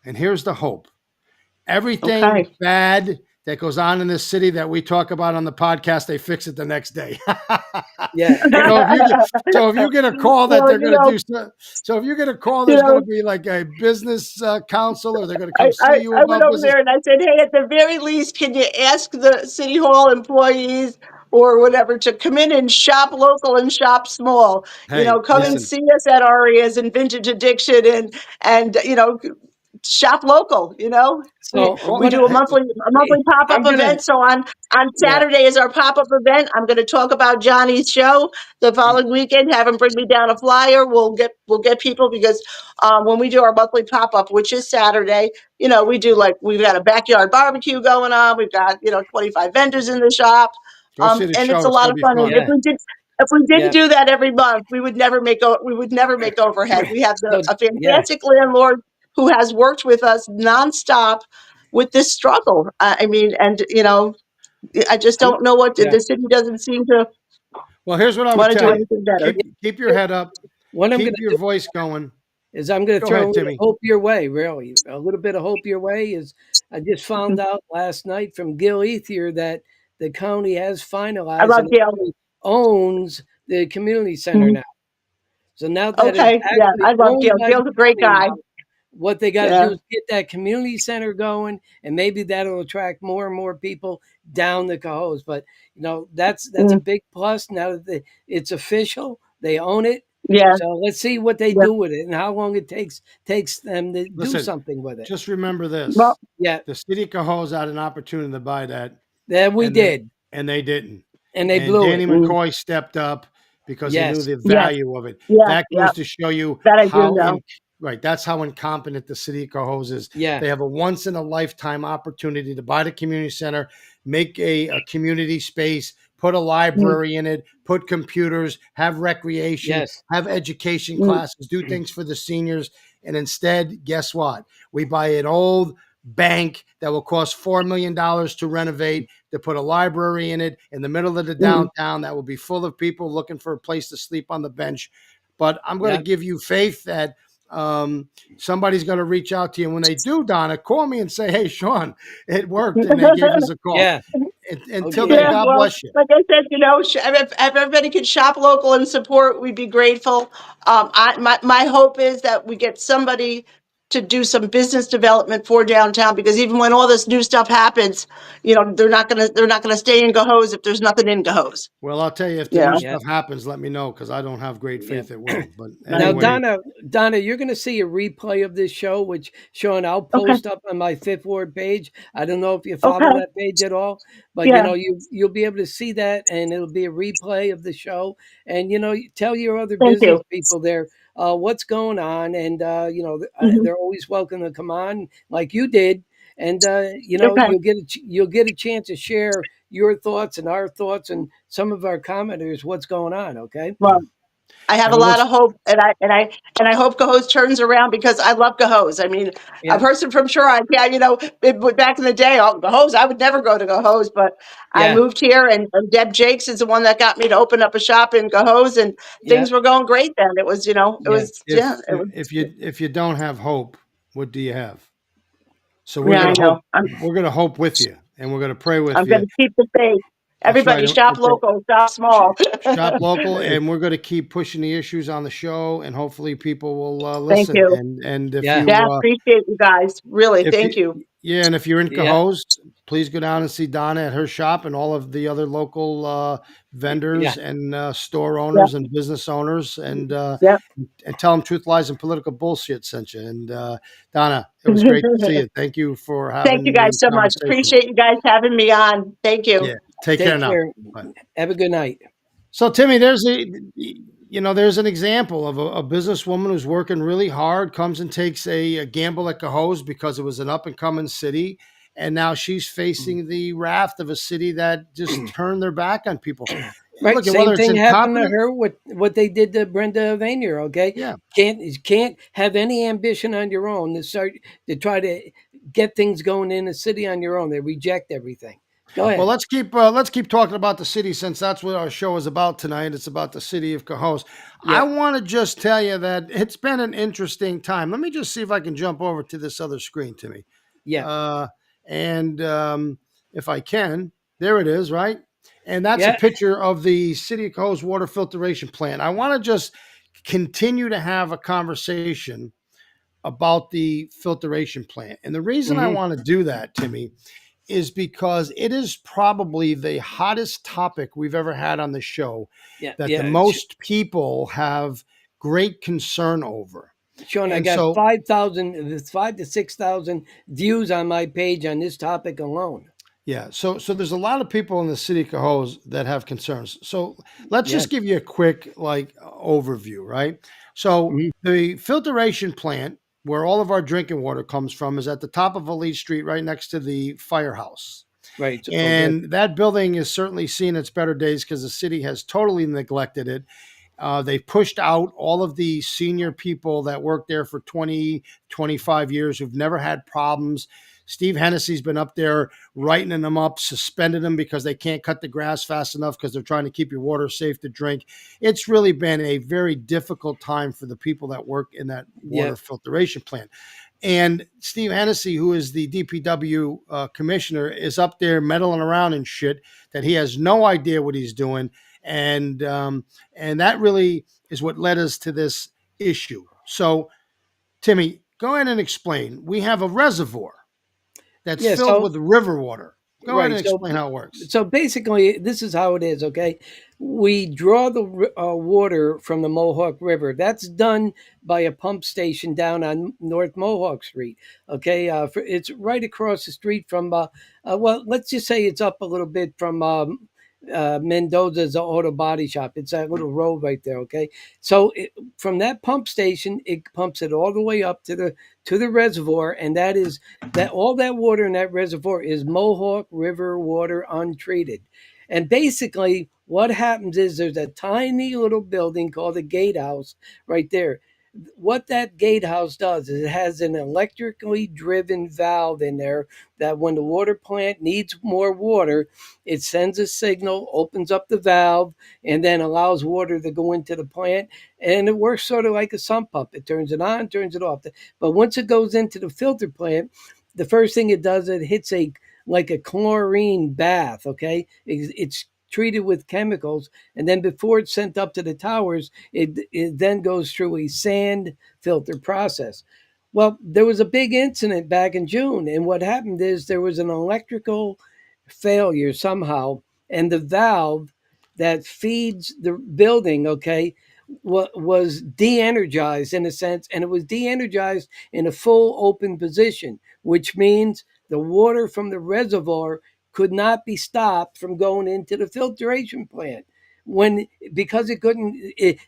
And here's the hope: everything Okay. bad that goes on in this city that we talk about on the podcast, they fix it the next day. Yeah. so if you get so if you get a call that Well, they're going to do so if you get a call, you there's going to know, be like a business council, or they're going to I, come see I, you I went about over business. there and I said, hey, at the very least, can you ask the city hall employees or whatever to come in and shop local and shop small? Hey, Come and Yeah. listen. see us at Aria's and Vintage Addiction and shop local. We So we what? do a monthly pop up I'm gonna. event. So on Yeah. Saturday is our pop up event. I'm going to talk about Johnny's show. The following weekend, have him bring me down a flyer. We'll get people because when we do our monthly pop up, which is Saturday, we do like we've got a backyard barbecue going on. We've got 25 vendors in the shop, Go see the and it's show. a It's lot gonna of be fun. And fun. if we didn't Yeah. do that every month, we would never make overhead. We have So a yeah. fantastic landlord who has worked with us nonstop with this struggle. I mean, and I just I'm. don't know what Yeah. the city doesn't seem to Well, here's what I would want to tell do you: anything better. keep your head up, What I'm gonna keep your do voice going. is I'm going to Go throw a ahead, little Timmy. hope your way. Really, a little bit of hope your way is. I just found out last night from Gil Ethier that the county has I finalized love and Gail. actually owns the community center Mhm. now. So now that it's Okay, yeah, actually I love owned Gail. by the Gail's a great county guy. now, what they got to do Yeah. is get that community center going, and maybe that'll attract more and more people down the Cohoes. But that's a Mm, big plus now that it's official. They own it. yeah. So let's see what they Yeah. do with it and how long it takes them to do Listen, something with it. just remember Well, this: Yeah, the city of Cohoes had an opportunity to buy that, that we and they did, didn't. and they And blew it. Danny mm, McCoy stepped up because he knew Yes, the yes. value of it. Yeah. That Yeah. goes to show you That I do how know. right. That's how incompetent the city of Cohoes is. yeah, They have a once in a lifetime opportunity to buy the community center, make a community space, put a Mm, library in it, put computers, have recreation, yes, have education mm, classes, do things for the seniors. And instead, guess what? We buy an old bank that will cost $4 million to renovate, to put a library in it in the middle of the mm. downtown that will be full of people looking for a place to sleep on the bench. But I'm going to yeah, give you faith that somebody's going to reach out to you. And when they do, Donna, call me and say, "Hey, Sean, it worked," and they gave us a call. yeah. Until Okay, then, Yeah, God well, bless you. like I said, if everybody could shop local and support, we'd be grateful. My hope is that we get somebody to do some business development for downtown because even when all this new stuff happens, they're not gonna stay in Cohoes if there's nothing in Cohoes. Well, I'll tell you, if the You new know, yeah, stuff happens, let me know because I don't have great yeah. faith it will. But I Now, know. anyway, Donna, you're going to see a replay of this show, which Sean, I'll Okay, post up on my Fifth Ward page. I don't know if you follow okay, that page at all, but yeah, you'll be able to see that, and it'll be a replay of the show. And you tell your other thank business you. people there what's going on, and Hmm. they're always welcome to come on, like you did. And Okay, you'll get a chance to share your thoughts and our thoughts and some of our commenters what's going on. Okay. well, I have a and lot what's of hope, and I hope Cohoes turns around because I love Cohoes. I mean, a Yeah. person from Shore, yeah, back in the day, Cohoes, I would never go to Cohoes, but I Yeah. moved here, and Deb Jakes is the one that got me to open up a shop in Cohoes, and Yeah. things were going great then. Yeah. Yeah, it was, if you don't have hope, what do you have? So we're yeah, I gonna hope. know. I'm We're gonna hope with you, and we're gonna pray I'm with going you. to keep the faith. That's right. Everybody, shop Okay. local, shop Sh- small. Shop local, and we're going to keep pushing the issues on the show, and hopefully people will Thank listen. you. And if Yeah. Yeah, appreciate you guys. Really, if thank you you. yeah, and if you're in Yeah. Cohoes, please go down and see Donna at her shop and all of the other local Yeah. vendors and store Yeah, owners and business owners, yeah. and tell them truth, lies, and political bullshit sent you. And Donna, it was great to see you. Thank you for Thank you having the guys so much. conversation. Appreciate you guys having me on. Thank you. Yeah, take care Take now. care. Bye. Have a good night. So Timmy, there's an example of a businesswoman who's working really hard, comes and takes a gamble at Cohoes because it was an up and coming city, and now she's facing the wrath of a city that just turned their back on people. Right. Look at Same whether it's thing happened to incompetent, her with what they did to Brenda Vanier. Okay. yeah. Can't have any ambition on your own to try to get things going in the city on your own. They reject everything. Go Well, ahead. let's keep talking about the city since that's what our show is about tonight. It's about the city of Cohoes. I Yeah. want to just tell you that it's been an interesting time. Let me just see if I can jump over to this other screen, Timmy. Yeah. Uh, and if I can, there it is, right? And that's a Yeah. picture of the City of Cohoes water filtration plant. I want to just continue to have a conversation about the filtration plant. And the reason I Hmm. want to do that, Timmy, is because it is probably the hottest topic we've ever had on the show Yeah. that the Yeah. most people have great concern over. Sean, I And got so 5,000, 5 to 6,000 views on my page on this topic alone. yeah, so there's a lot of people in the city of Cohoes that have concerns. So let's Yes. just give you a quick like overview, right? So Mhm. the filtration plant where all of our drinking water comes from is at the top of Elite Street, right next to the firehouse. Right. Okay. And that building is certainly seen its better days because the city has totally neglected it. They pushed out all of the senior people that worked there for 20, 25 years who've never had problems. Steve Hennessy's been up there writing them up, suspended them because they can't cut the grass fast enough because they're trying to keep your water safe to drink. It's really been a very difficult time for the people that work in that water Yep. filtration plant. And Steve Hennessy, who is the DPW commissioner, is up there meddling around and shit that he has no idea what he's doing, and that really is what led us to this issue. So, Timmy, go ahead and explain. We have a reservoir that's Yeah. filled So with river water. Go ahead right. and explain how it works. So basically, this is how it is. Okay, we draw the water from the Mohawk River. That's done by a pump station down on North Mohawk Street. Okay, it's right across the street from. Well, let's just say it's up a little bit from. Mendoza's auto body shop. It's that little road right there. Okay, so from that pump station, it pumps it all the way up to the reservoir, and that is that all that water in that reservoir is Mohawk River water untreated. And basically, what happens is there's a tiny little building called the gatehouse right there. What that gatehouse does is it has an electrically driven valve in there that when the water plant needs more water, it sends a signal, opens up the valve, and then allows water to go into the plant. And it works sort of like a sump pump. It turns it on, turns it off. But once it goes into the filter plant, the first thing it does, it hits a like a chlorine bath. Okay, it's treated with chemicals, and then before it's sent up to the towers, it then goes through a sand filter process. Well, there was a big incident back in June, and what happened is there was an electrical failure somehow, and the valve that feeds the building, okay, was de-energized in a sense, and it was de-energized in a full open position, which means the water from the reservoir could not be stopped from going into the filtration plant when because it couldn't it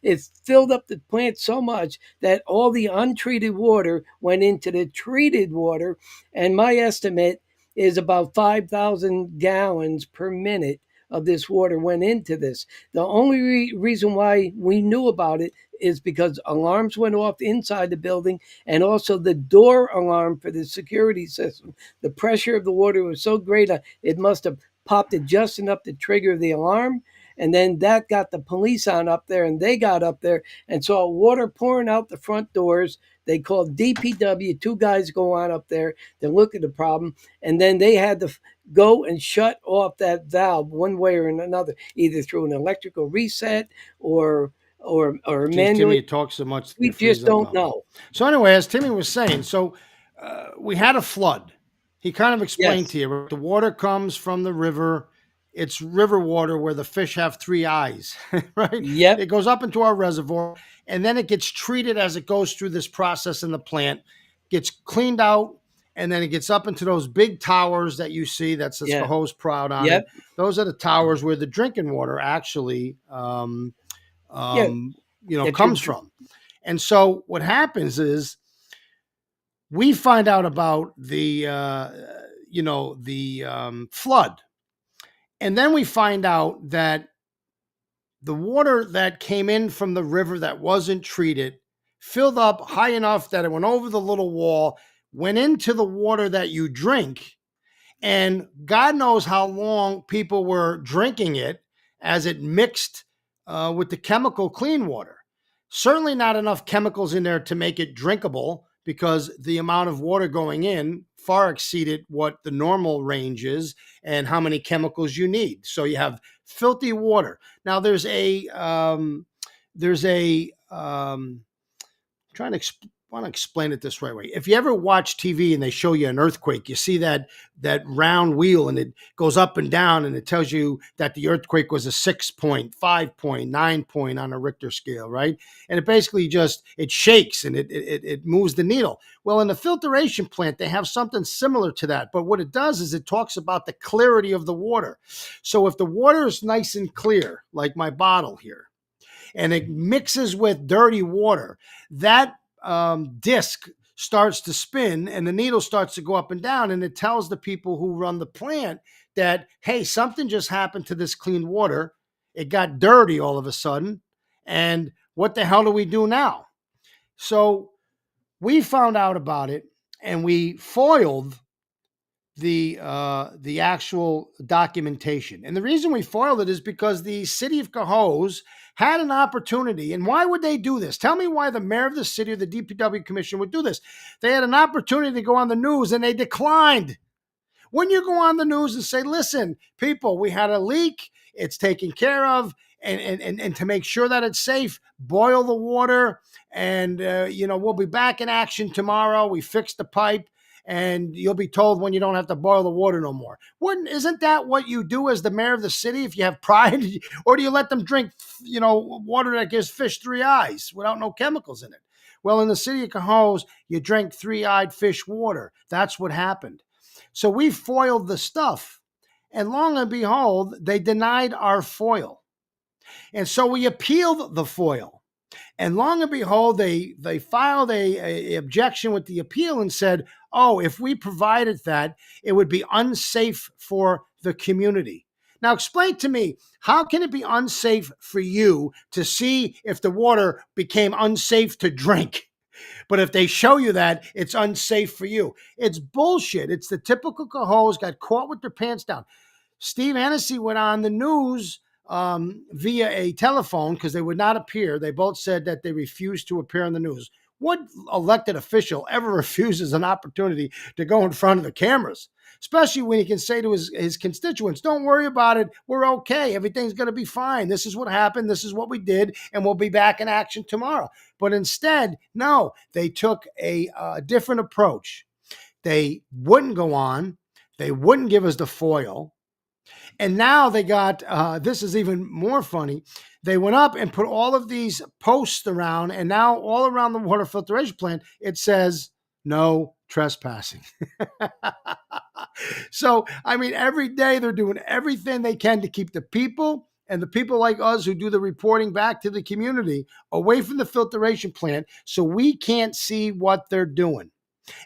filled up the plant so much that all the untreated water went into the treated water, and my estimate is about 5,000 gallons per minute of this water went into this. The only reason why we knew about it is because alarms went off inside the building, and also the door alarm for the security system. The pressure of the water was so great, it must have popped it just enough to trigger the alarm. And then that got the police on up there, and they got up there and saw water pouring out the front doors. They called DPW. Two guys go on up there to look at the problem, and then they had to go and shut off that valve one way or another, either through an electrical reset or Geez, Timmy, manually. you talk so much, We you freeze just up don't on me. know. So anyway, as Timmy was saying, we had a flood. He kind of explained Yes. to you, right? The water comes from the river. It's river water where the fish have three eyes, right? Yep. It goes up into our reservoir, and then it gets treated as it goes through this process in the plant, gets cleaned out, and then it gets up into those big towers that you see that says Yeah. Cohoes Proud on Yep. it. Those are the towers where the drinking water actually Yeah. um, If you're comes from. And so what happens is we find out about the flood, and then we find out that the water that came in from the river that wasn't treated filled up high enough that it went over the little wall, went into the water that you drink, and God knows how long people were drinking it as it mixed with the chemical clean water. Certainly not enough chemicals in there to make it drinkable because the amount of water going in far exceeded what the normal range is and how many chemicals you need. So you have filthy water. Now there's a trying to want to explain it this right way. If you ever watch TV and they show you an earthquake, you see that round wheel and it goes up and down and it tells you that the earthquake was a 6 point, 5 point, 9 point on a Richter scale, right? And it basically just it shakes and it moves the needle. Well, in the filtration plant, they have something similar to that. But what it does is it talks about the clarity of the water. So if the water is nice and clear, like my bottle here, and it mixes with dirty water, that disc starts to spin and the needle starts to go up and down. And it tells the people who run the plant that, hey, something just happened to this clean water. It got dirty all of a sudden. And what the hell do we do now? So we found out about it and we foiled the actual documentation. And the reason we foiled it is because the city of Cohoes had an opportunity. And why would they do this? Tell me why the mayor of the city or the DPW commission would do this. They had an opportunity to go on the news and they declined. When you go on the news and say, listen, people, we had a leak, it's taken care of, and to make sure that it's safe, boil the water, and we'll be back in action tomorrow. We fixed the pipe, and you'll be told when you don't have to boil the water no more. Isn't that what you do as the mayor of the city if you have pride? Or do you let them drink, water that gives fish 3 eyes without no chemicals in it? Well, in the city of Cohoes, you drink 3-eyed fish water. That's what happened. So we foiled the stuff. And long and behold, they denied our foil. And so we appealed the foil. And long and behold, they filed a objection with the appeal and said, oh, if we provided that, it would be unsafe for the community. Now explain to me, how can it be unsafe for you to see if the water became unsafe to drink? But if they show you that, it's unsafe for you. It's bullshit. It's the typical Cohoes got caught with their pants down. Steve Hennessy went on the news via a telephone because they would not appear. They both said that they refused to appear on the news. What elected official ever refuses an opportunity to go in front of the cameras? Especially when he can say to his constituents, don't worry about it. We're okay. Everything's going to be fine. This is what happened. This is what we did. And we'll be back in action tomorrow. But instead, no, they took a different approach. They wouldn't go on. They wouldn't give us the foil. And now they got, this is even more funny. They went up and put all of these posts around, and now all around the water filtration plant, it says no trespassing. So, I mean, every day they're doing everything they can to keep the people and the people like us who do the reporting back to the community away from the filtration plant so we can't see what they're doing.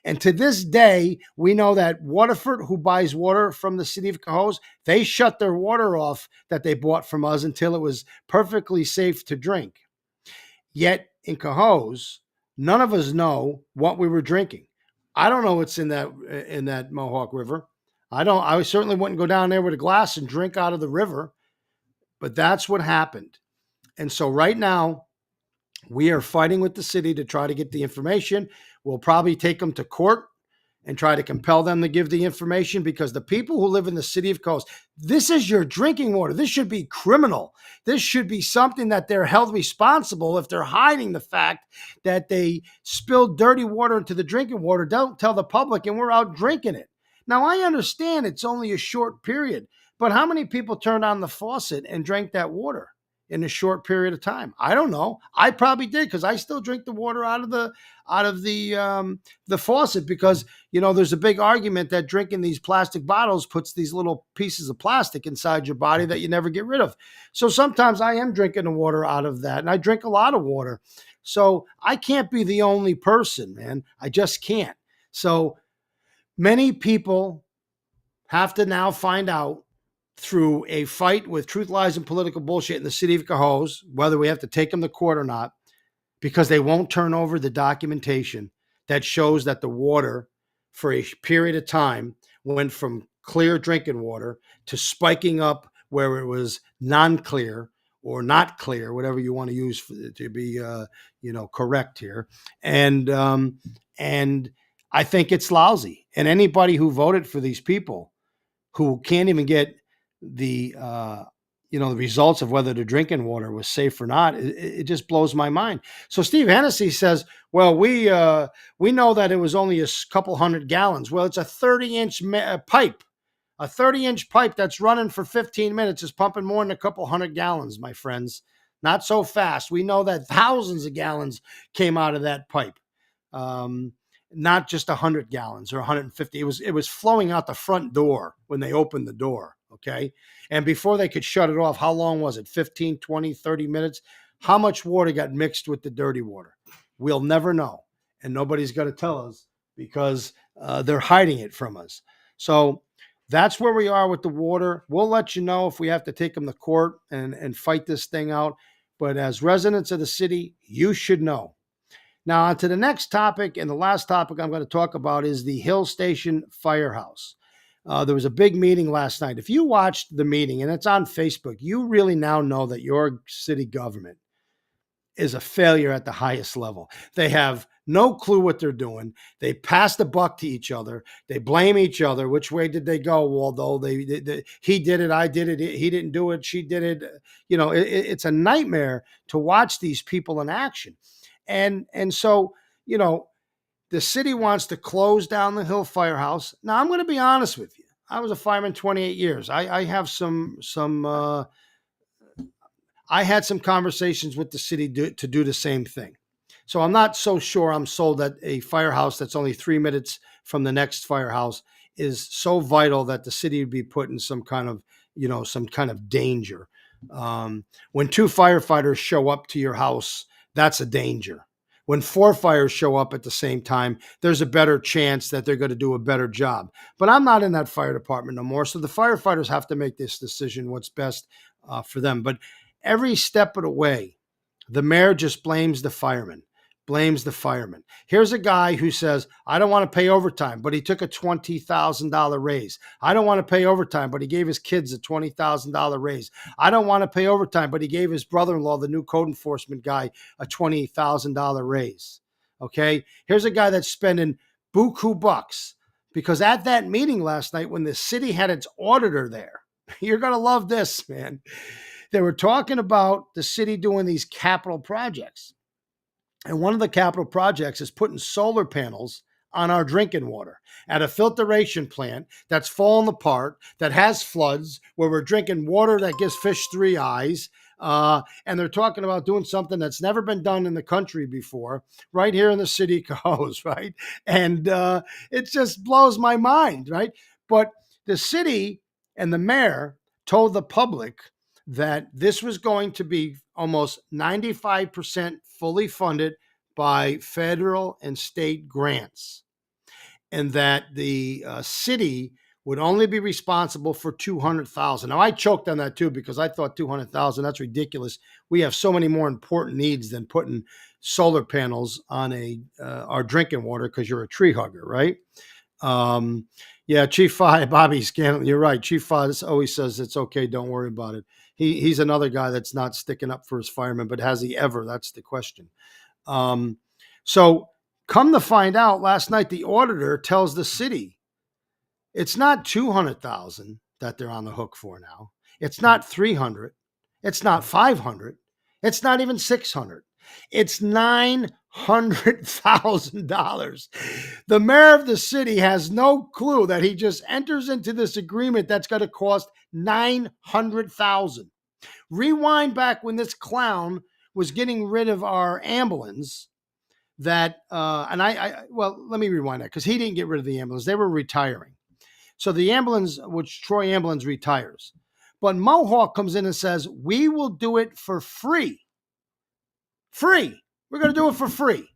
And to this day, we know that Waterford, who buys water from the city of Cohoes, they shut their water off that they bought from us until it was perfectly safe to drink. Yet in Cohoes, none of us know what we were drinking. I don't know what's in that Mohawk River. I certainly wouldn't go down there with a glass and drink out of the river, but that's what happened. And so right now, we are fighting with the city to try to get the information. We'll probably take them to court and try to compel them to give the information because the people who live in the city of Cohoes, this is your drinking water. This should be criminal. This should be something that they're held responsible if they're hiding the fact that they spilled dirty water into the drinking water. Don't tell the public and we're out drinking it. Now, I understand it's only a short period, but how many people turned on the faucet and drank that water in a short period of time? I don't know. I probably did because I still drink the water out of the faucet because, there's a big argument that drinking these plastic bottles puts these little pieces of plastic inside your body that you never get rid of. So sometimes I am drinking the water out of that, and I drink a lot of water. So I can't be the only person, man. I just can't. So many people have to now find out through a fight with truth, lies, and political bullshit in the city of Cohoes, whether we have to take them to court or not, because they won't turn over the documentation that shows that the water for a period of time went from clear drinking water to spiking up where it was non-clear or not clear, whatever you want to use to be, correct here. And I think it's lousy. And anybody who voted for these people who can't even get the the results of whether the drinking water was safe or not, it just blows my mind. So Steve Hennessy says, well, we know that it was only a couple hundred gallons. Well, it's a 30-inch pipe. A 30-inch pipe that's running for 15 minutes is pumping more than a couple hundred gallons, my friends. Not so fast. We know that thousands of gallons came out of that pipe. Not just 100 gallons or 150. It was flowing out the front door when they opened the door, okay? And before they could shut it off, how long was it? 15, 20, 30 minutes? How much water got mixed with the dirty water? We'll never know. And nobody's going to tell us because they're hiding it from us. So that's where we are with the water. We'll let you know if we have to take them to court and fight this thing out. But as residents of the city, you should know. Now, on to the next topic, and the last topic I'm going to talk about is the Hill Station Firehouse. There was a big meeting last night. If you watched the meeting, and it's on Facebook, you really now know that your city government is a failure at the highest level. They have no clue what they're doing. They pass the buck to each other. They blame each other. Which way did they go? Although he did it, I did it, he didn't do it, she did it. It's a nightmare to watch these people in action. And so, the city wants to close down the Hill Firehouse. Now, I'm going to be honest with you. I was a fireman 28 years. I have I had some conversations with the city to do the same thing. So I'm not so sure I'm sold that a firehouse that's only 3 minutes from the next firehouse is so vital that the city would be put in some kind of danger. When 2 firefighters show up to your house, that's a danger. When 4 fires show up at the same time, there's a better chance that they're going to do a better job. But I'm not in that fire department no more, so the firefighters have to make this decision, what's best for them. But every step of the way, the mayor just blames the firemen. Here's a guy who says, I don't want to pay overtime, but he took a $20,000 raise. I don't want to pay overtime, but he gave his kids a $20,000 raise. I don't want to pay overtime, but he gave his brother-in-law, the new code enforcement guy, a $20,000 raise. Okay? Here's a guy that's spending buku bucks because at that meeting last night when the city had its auditor there, you're going to love this, man. They were talking about the city doing these capital projects. And one of the capital projects is putting solar panels on our drinking water at a filtration plant that's fallen apart, that has floods, where we're drinking water that gives fish 3 eyes. And they're talking about doing something that's never been done in the country before, right here in the city of Cohoes, right? And it just blows my mind, right? But the city and the mayor told the public that this was going to be almost 95% fully funded by federal and state grants, and that the city would only be responsible for $200,000. Now, I choked on that too because I thought $200,000, that's ridiculous. We have so many more important needs than putting solar panels on our drinking water because you're a tree hugger, right? Yeah, Chief Five, Bobby Scanlon, you're right. Chief Five always says it's okay, don't worry about it. He's another guy that's not sticking up for his firemen, but has he ever? That's the question. So come to find out, last night the auditor tells the city it's not 200,000 that they're on the hook for now. It's not 300. It's not 500. It's not even 600. It's $900,000. The mayor of the city has no clue that he just enters into this agreement that's going to cost $900,000. Rewind back when this clown was getting rid of our ambulance. Let me rewind that because he didn't get rid of the ambulance. They were retiring. So the ambulance, which Troy Ambulance retires. But Mohawk comes in and says, we will do it for free. Free. We're going to do it for free.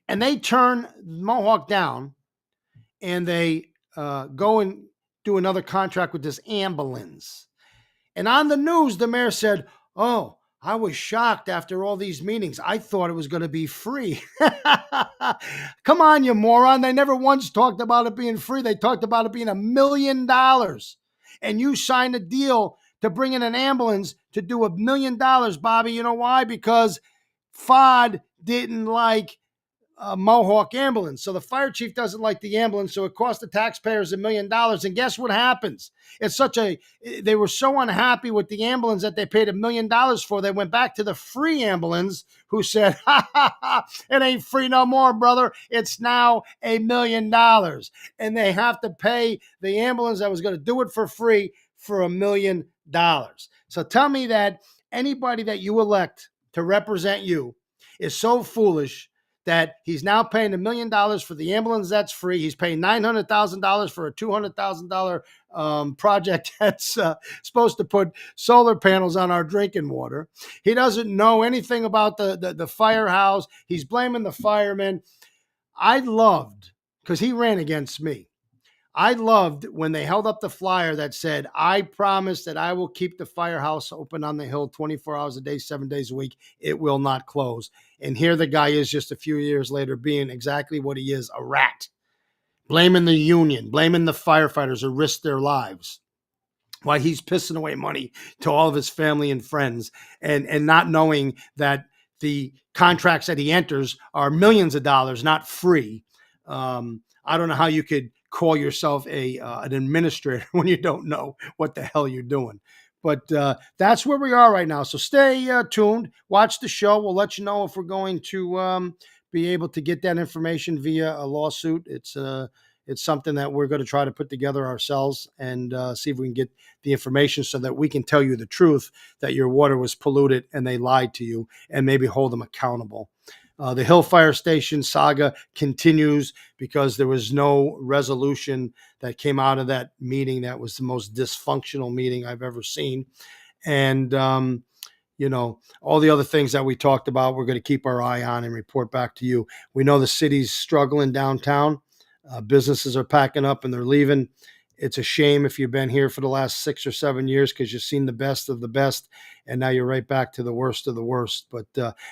And they turn Mohawk down and they go and do another contract with this ambulance. And on the news, the mayor said, oh, I was shocked after all these meetings. I thought it was going to be free. Come on, you moron. They never once talked about it being free. They talked about it being $1 million. And you signed a deal to bring in an ambulance to do $1 million, Bobby. You know why? Because FOD didn't like Mohawk ambulance. So the fire chief doesn't like the ambulance, so it cost the taxpayers $1 million. And guess what happens? They were so unhappy with the ambulance that they paid $1 million for. They went back to the free ambulance, who said, ha ha ha, it ain't free no more, brother. It's now $1 million. And they have to pay the ambulance that was going to do it for free for $1 million. So tell me that anybody that you elect to represent you is so foolish that he's now paying $1 million for the ambulance that's free. He's paying $900,000 for a $200,000 project that's supposed to put solar panels on our drinking water. He doesn't know anything about the firehouse. He's blaming the firemen. I loved, because he ran against me, I loved when they held up the flyer that said, I promise that I will keep the firehouse open on the hill 24 hours a day, 7 days a week. It will not close. And here the guy is just a few years later being exactly what he is, a rat. Blaming the union, blaming the firefighters who risked their lives. Why he's pissing away money to all of his family and friends and not knowing that the contracts that he enters are millions of dollars, not free. I don't know how you could call yourself an administrator when you don't know what the hell you're doing. But that's where we are right now. So stay tuned. Watch the show. We'll let you know if we're going to be able to get that information via a lawsuit. It's something that we're going to try to put together ourselves and see if we can get the information so that we can tell you the truth that your water was polluted and they lied to you, and maybe hold them accountable. The Hill Fire Station saga continues because there was no resolution that came out of that meeting. That was the most dysfunctional meeting I've ever seen. And, all the other things that we talked about, we're going to keep our eye on and report back to you. We know the city's struggling downtown. Businesses are packing up and they're leaving. It's a shame if you've been here for the last 6 or 7 years, because you've seen the best of the best, and now you're right back to the worst of the worst. But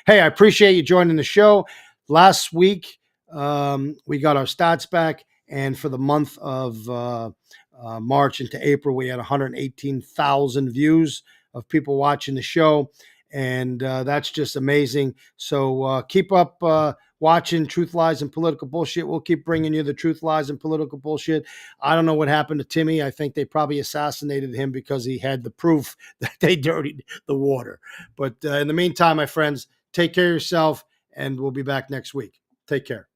hey, I appreciate you joining the show. Last week, we got our stats back, and for the month of March into April, we had 118,000 views of people watching the show, and that's just amazing. So keep up watching Truth, Lies, and Political Bullshit. We'll keep bringing you the truth, lies, and political bullshit. I don't know what happened to Timmy. I think they probably assassinated him because he had the proof that they dirtied the water. But in the meantime, my friends, take care of yourself, and we'll be back next week. Take care.